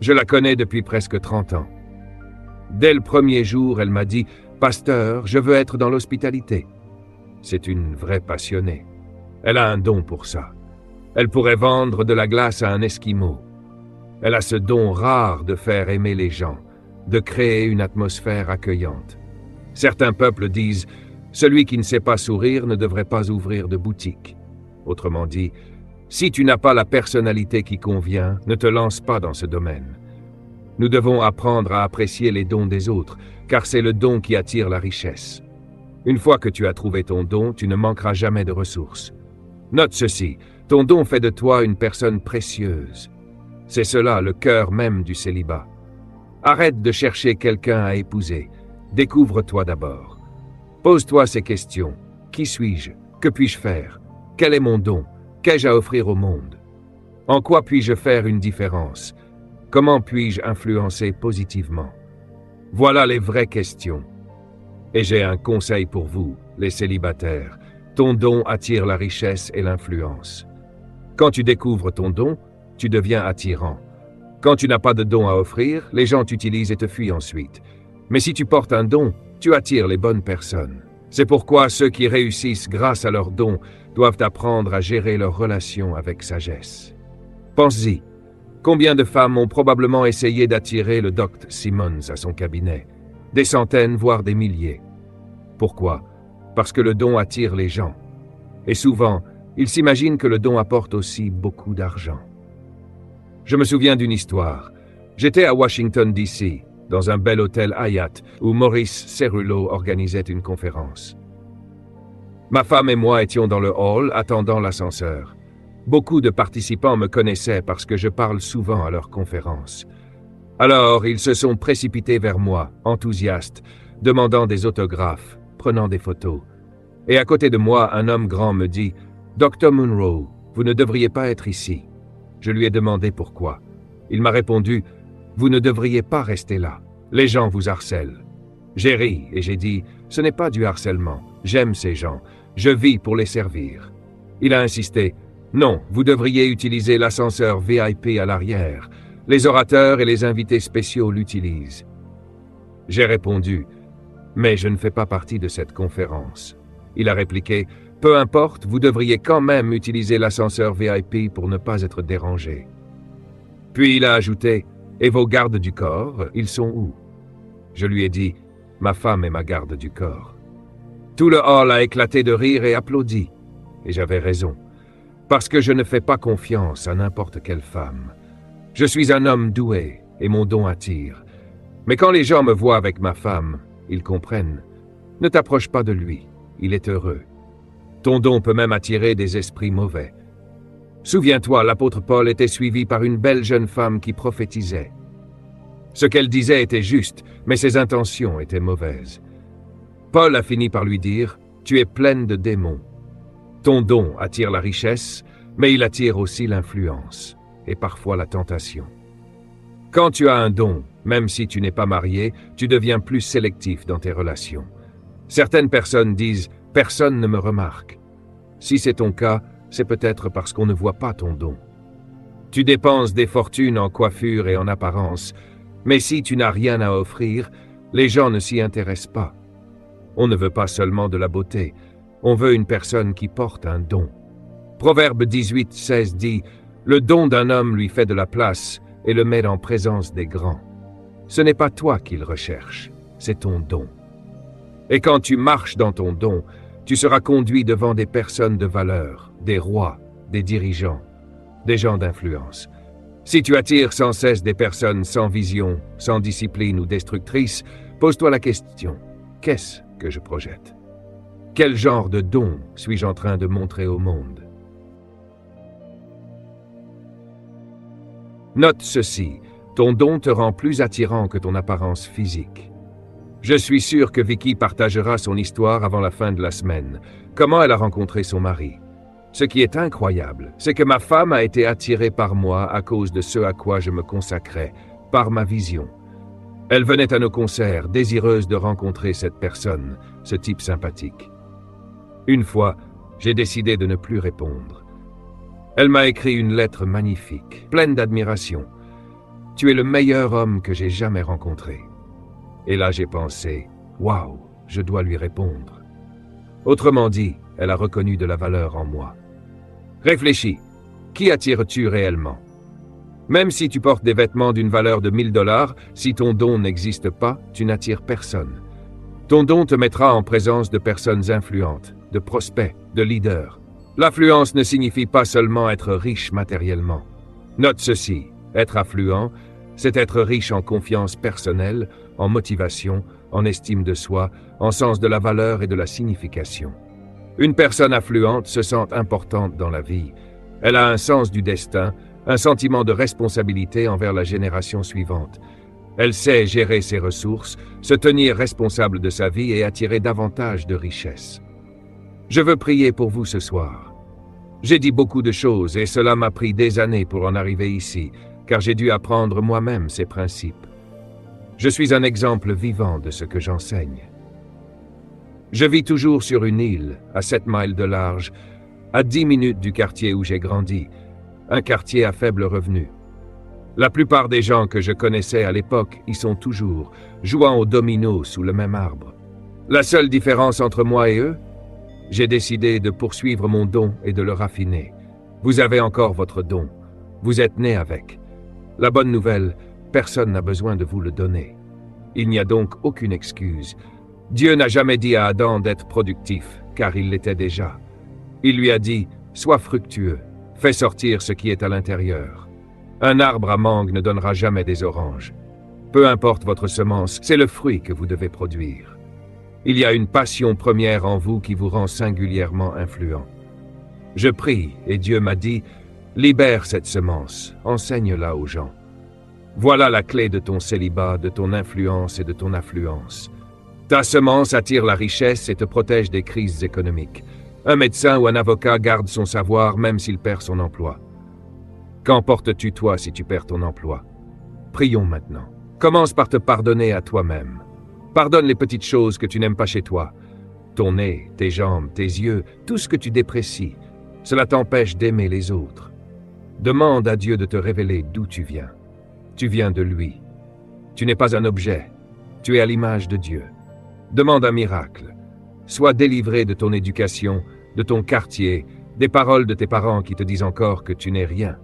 Je la connais depuis presque 30 ans. Dès le premier jour, elle m'a dit « Pasteur, je veux être dans l'hospitalité ». C'est une vraie passionnée. Elle a un don pour ça. Elle pourrait vendre de la glace à un Esquimau. Elle a ce don rare de faire aimer les gens, de créer une atmosphère accueillante. Certains peuples disent « Celui qui ne sait pas sourire ne devrait pas ouvrir de boutique ». Autrement dit, si tu n'as pas la personnalité qui convient, ne te lance pas dans ce domaine. Nous devons apprendre à apprécier les dons des autres, car c'est le don qui attire la richesse. Une fois que tu as trouvé ton don, tu ne manqueras jamais de ressources. Note ceci, ton don fait de toi une personne précieuse. C'est cela le cœur même du célibat. Arrête de chercher quelqu'un à épouser. Découvre-toi d'abord. Pose-toi ces questions. Qui suis-je? Que puis-je faire? Quel est mon don? Qu'ai-je à offrir au monde? En quoi puis-je faire une différence? Comment puis-je influencer positivement? Voilà les vraies questions. Et j'ai un conseil pour vous, les célibataires. Ton don attire la richesse et l'influence. Quand tu découvres ton don, tu deviens attirant. Quand tu n'as pas de don à offrir, les gens t'utilisent et te fuient ensuite. Mais si tu portes un don, tu attires les bonnes personnes. C'est pourquoi ceux qui réussissent grâce à leur don doivent apprendre à gérer leurs relations avec sagesse. Pense-y, combien de femmes ont probablement essayé d'attirer le Dr. Simmons à son cabinet? Des centaines, voire des milliers. Pourquoi? Parce que le don attire les gens. Et souvent, ils s'imaginent que le don apporte aussi beaucoup d'argent. Je me souviens d'une histoire. J'étais à Washington, D.C., dans un bel hôtel Hyatt, où Maurice Cerullo organisait une conférence. Ma femme et moi étions dans le hall, attendant l'ascenseur. Beaucoup de participants me connaissaient parce que je parle souvent à leurs conférences. Alors, ils se sont précipités vers moi, enthousiastes, demandant des autographes, prenant des photos. Et à côté de moi, un homme grand me dit « Dr. Munro, vous ne devriez pas être ici. » Je lui ai demandé pourquoi. Il m'a répondu « Vous ne devriez pas rester là. Les gens vous harcèlent. » J'ai ri et j'ai dit « Ce n'est pas du harcèlement. J'aime ces gens. Je vis pour les servir. » Il a insisté « Non, vous devriez utiliser l'ascenseur VIP à l'arrière. Les orateurs et les invités spéciaux l'utilisent. » J'ai répondu « Mais je ne fais pas partie de cette conférence. » Il a répliqué « Peu importe, vous devriez quand même utiliser l'ascenseur VIP pour ne pas être dérangé. » Puis il a ajouté « Et vos gardes du corps, ils sont où ?» Je lui ai dit « Ma femme est ma garde du corps. » Tout le hall a éclaté de rire et applaudi. Et j'avais raison. Parce que je ne fais pas confiance à n'importe quelle femme. Je suis un homme doué et mon don attire. Mais quand les gens me voient avec ma femme, ils comprennent. Ne t'approche pas de lui, il est heureux. Ton don peut même attirer des esprits mauvais. Souviens-toi, l'apôtre Paul était suivi par une belle jeune femme qui prophétisait. Ce qu'elle disait était juste, mais ses intentions étaient mauvaises. Paul a fini par lui dire « Tu es pleine de démons. Ton don attire la richesse, mais il attire aussi l'influence, et parfois la tentation. Quand tu as un don, même si tu n'es pas marié, tu deviens plus sélectif dans tes relations. Certaines personnes disent « Personne ne me remarque ». Si c'est ton cas, c'est peut-être parce qu'on ne voit pas ton don. Tu dépenses des fortunes en coiffure et en apparence, mais si tu n'as rien à offrir, les gens ne s'y intéressent pas. On ne veut pas seulement de la beauté, on veut une personne qui porte un don. Proverbe 18:16 dit « Le don d'un homme lui fait de la place et le met en présence des grands. » Ce n'est pas toi qu'il recherche, c'est ton don. Et quand tu marches dans ton don, tu seras conduit devant des personnes de valeur, des rois, des dirigeants, des gens d'influence. Si tu attires sans cesse des personnes sans vision, sans discipline ou destructrices, pose-toi la question, qu'est-ce que je projette? Quel genre de don suis-je en train de montrer au monde? Note ceci, ton don te rend plus attirant que ton apparence physique. Je suis sûr que Vicky partagera son histoire avant la fin de la semaine, comment elle a rencontré son mari. Ce qui est incroyable, c'est que ma femme a été attirée par moi à cause de ce à quoi je me consacrais, par ma vision. Elle venait à nos concerts, désireuse de rencontrer cette personne, ce type sympathique. Une fois, j'ai décidé de ne plus répondre. Elle m'a écrit une lettre magnifique, pleine d'admiration. « Tu es le meilleur homme que j'ai jamais rencontré. » Et là j'ai pensé, « Waouh, je dois lui répondre. » Autrement dit, elle a reconnu de la valeur en moi. Réfléchis, qui attires-tu réellement? Même si tu portes des vêtements d'une valeur de 1000 $, si ton don n'existe pas, tu n'attires personne. Ton don te mettra en présence de personnes influentes, de prospects, de leaders. L'affluence ne signifie pas seulement être riche matériellement. Note ceci, être affluent, c'est être riche en confiance personnelle, en motivation, en estime de soi, en sens de la valeur et de la signification. Une personne affluente se sent importante dans la vie. Elle a un sens du destin, un sentiment de responsabilité envers la génération suivante. Elle sait gérer ses ressources, se tenir responsable de sa vie et attirer davantage de richesses. Je veux prier pour vous ce soir. J'ai dit beaucoup de choses et cela m'a pris des années pour en arriver ici, car j'ai dû apprendre moi-même ces principes. Je suis un exemple vivant de ce que j'enseigne. Je vis toujours sur une île, à 7 miles de large, à 10 minutes du quartier où j'ai grandi, un quartier à faible revenu. La plupart des gens que je connaissais à l'époque y sont toujours, jouant au domino sous le même arbre. La seule différence entre moi et eux, J'ai décidé de poursuivre mon don et de le raffiner. Vous avez encore votre don. Vous êtes né avec. La bonne nouvelle, personne n'a besoin de vous le donner. Il n'y a donc aucune excuse. Dieu n'a jamais dit à Adam d'être productif, car il l'était déjà. Il lui a dit, sois fructueux, fais sortir ce qui est à l'intérieur. Un arbre à mangue ne donnera jamais des oranges. Peu importe votre semence, c'est le fruit que vous devez produire. Il y a une passion première en vous qui vous rend singulièrement influent. Je prie, et Dieu m'a dit, libère cette semence, enseigne-la aux gens. Voilà la clé de ton célibat, de ton influence et de ton affluence. Ta semence attire la richesse et te protège des crises économiques. Un médecin ou un avocat garde son savoir même s'il perd son emploi. Qu'emportes-tu toi si tu perds ton emploi? Prions maintenant. Commence par te pardonner à toi-même. Pardonne les petites choses que tu n'aimes pas chez toi. Ton nez, tes jambes, tes yeux, tout ce que tu déprécies. Cela t'empêche d'aimer les autres. Demande à Dieu de te révéler d'où tu viens. Tu viens de lui. Tu n'es pas un objet. Tu es à l'image de Dieu. Demande un miracle. Sois délivré de ton éducation, de ton quartier, des paroles de tes parents qui te disent encore que tu n'es rien.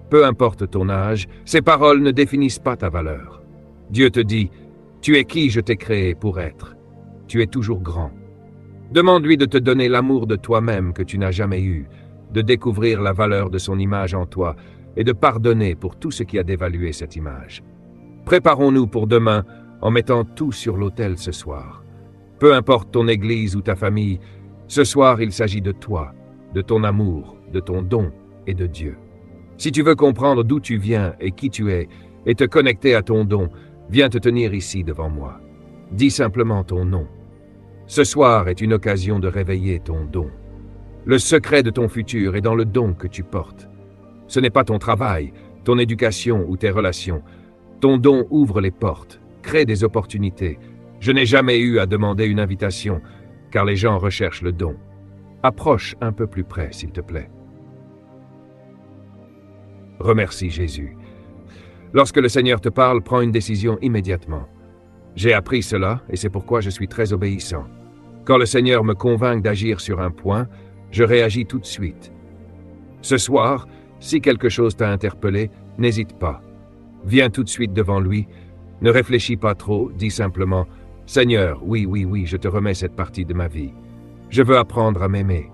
Peu importe ton âge, ces paroles ne définissent pas ta valeur. Dieu te dit, tu es qui je t'ai créé pour être. Tu es toujours grand. Demande-lui de te donner l'amour de toi-même que tu n'as jamais eu, de découvrir la valeur de son image en toi et de pardonner pour tout ce qui a dévalué cette image. Préparons-nous pour demain en mettant tout sur l'autel ce soir. Peu importe ton église ou ta famille, ce soir il s'agit de toi, de ton amour, de ton don et de Dieu. Si tu veux comprendre d'où tu viens et qui tu es, et te connecter à ton don, viens te tenir ici devant moi. Dis simplement ton nom. Ce soir est une occasion de réveiller ton don. Le secret de ton futur est dans le don que tu portes. Ce n'est pas ton travail, ton éducation ou tes relations. Ton don ouvre les portes, crée des opportunités. Je n'ai jamais eu à demander une invitation, car les gens recherchent le don. Approche un peu plus près, s'il te plaît. Remercie Jésus. Lorsque le Seigneur te parle, prends une décision immédiatement. J'ai appris cela et c'est pourquoi je suis très obéissant. Quand le Seigneur me convainc d'agir sur un point, je réagis tout de suite. Ce soir, si quelque chose t'a interpellé, n'hésite pas. Viens tout de suite devant lui. Ne réfléchis pas trop, dis simplement « Seigneur, oui, je te remets cette partie de ma vie. Je veux apprendre à m'aimer. »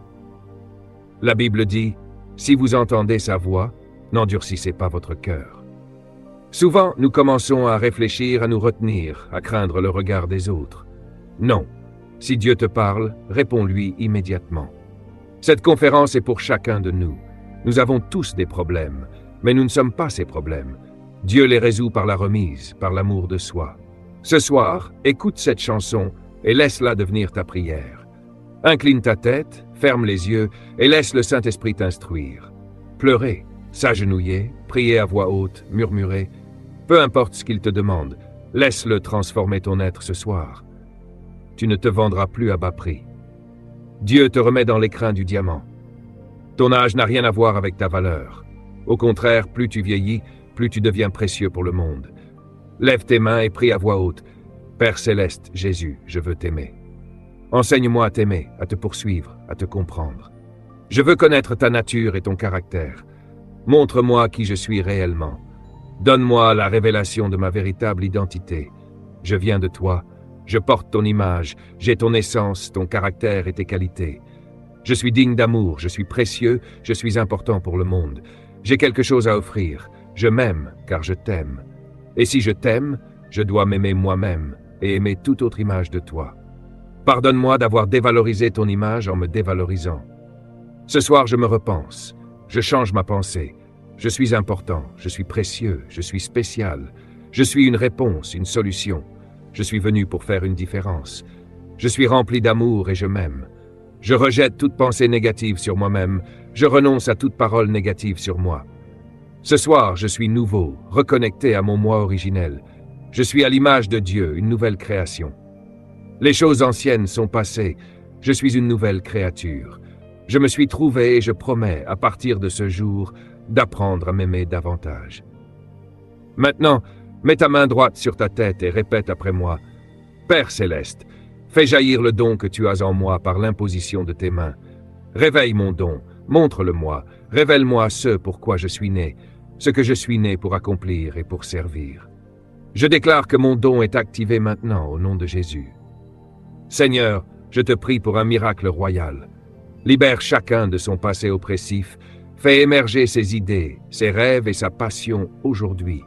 La Bible dit « Si vous entendez sa voix, n'endurcissez pas votre cœur. » Souvent, nous commençons à réfléchir, à nous retenir, à craindre le regard des autres. Non. Si Dieu te parle, réponds-lui immédiatement. Cette conférence est pour chacun de nous. Nous avons tous des problèmes, mais nous ne sommes pas ces problèmes. Dieu les résout par la remise, par l'amour de soi. Ce soir, écoute cette chanson et laisse-la devenir ta prière. Incline ta tête, ferme les yeux et laisse le Saint-Esprit t'instruire. Pleurez, s'agenouiller, prier à voix haute, murmurer. Peu importe ce qu'il te demande, laisse-le transformer ton être ce soir. Tu ne te vendras plus à bas prix. Dieu te remet dans l'écrin du diamant. Ton âge n'a rien à voir avec ta valeur. Au contraire, plus tu vieillis, plus tu deviens précieux pour le monde. Lève tes mains et prie à voix haute. Père céleste, Jésus, je veux t'aimer. Enseigne-moi à t'aimer, à te poursuivre, à te comprendre. Je veux connaître ta nature et ton caractère. Montre-moi qui je suis réellement. Donne-moi la révélation de ma véritable identité. Je viens de toi, je porte ton image, j'ai ton essence, ton caractère et tes qualités. Je suis digne d'amour, je suis précieux, je suis important pour le monde. J'ai quelque chose à offrir, je m'aime car je t'aime. Et si je t'aime, je dois m'aimer moi-même et aimer toute autre image de toi. Pardonne-moi d'avoir dévalorisé ton image en me dévalorisant. Ce soir, je me repense, je change ma pensée. Je suis important, je suis précieux, je suis spécial. Je suis une réponse, une solution. Je suis venu pour faire une différence. Je suis rempli d'amour et je m'aime. Je rejette toute pensée négative sur moi-même. Je renonce à toute parole négative sur moi. Ce soir, je suis nouveau, reconnecté à mon moi originel. Je suis à l'image de Dieu, une nouvelle création. Les choses anciennes sont passées. Je suis une nouvelle créature. Je me suis trouvé et je promets, à partir de ce jour, d'apprendre à m'aimer davantage. Maintenant, mets ta main droite sur ta tête et répète après moi. Père céleste, Fais jaillir le don que tu as en moi par l'imposition de tes mains. Réveille mon don, montre-le-moi, révèle-moi ce pourquoi je suis né, ce que je suis né pour accomplir et pour servir. Je déclare que mon don est activé maintenant au nom de Jésus. Seigneur, je te prie pour un miracle royal. Libère chacun de son passé oppressif, fais émerger ses idées, ses rêves et sa passion aujourd'hui.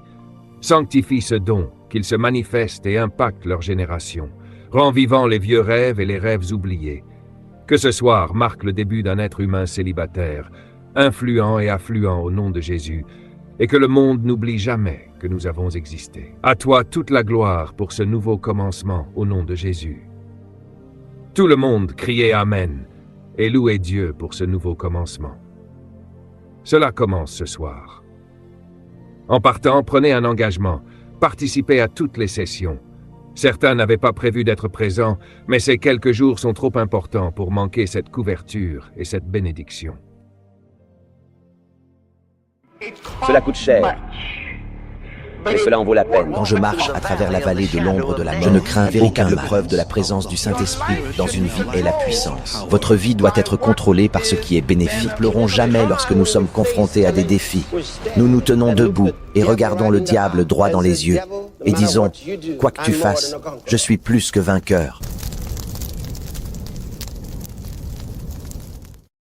Sanctifie ce don, qu'il se manifeste et impacte leur génération. Rends vivants les vieux rêves et les rêves oubliés. Que ce soir marque le début d'un être humain célibataire, influent et affluent au nom de Jésus, et que le monde n'oublie jamais que nous avons existé. À toi toute la gloire pour ce nouveau commencement au nom de Jésus. Tout le monde criait Amen et louait Dieu pour ce nouveau commencement. Cela commence ce soir. En partant, prenez un engagement, participez à toutes les sessions. Certains n'avaient pas prévu d'être présents, mais ces quelques jours sont trop importants pour manquer cette couverture et cette bénédiction. Cela coûte cher, mais cela en vaut la peine. Quand je marche à travers la vallée de l'ombre de la mort, je ne crains véritable preuve de la présence du Saint-Esprit dans une vie est la puissance. Votre vie doit être contrôlée par ce qui est bénéfique. Ne pleurons jamais lorsque nous sommes confrontés à des défis. Nous nous tenons debout et regardons le diable droit dans les yeux et disons, quoi que tu fasses, je suis plus que vainqueur.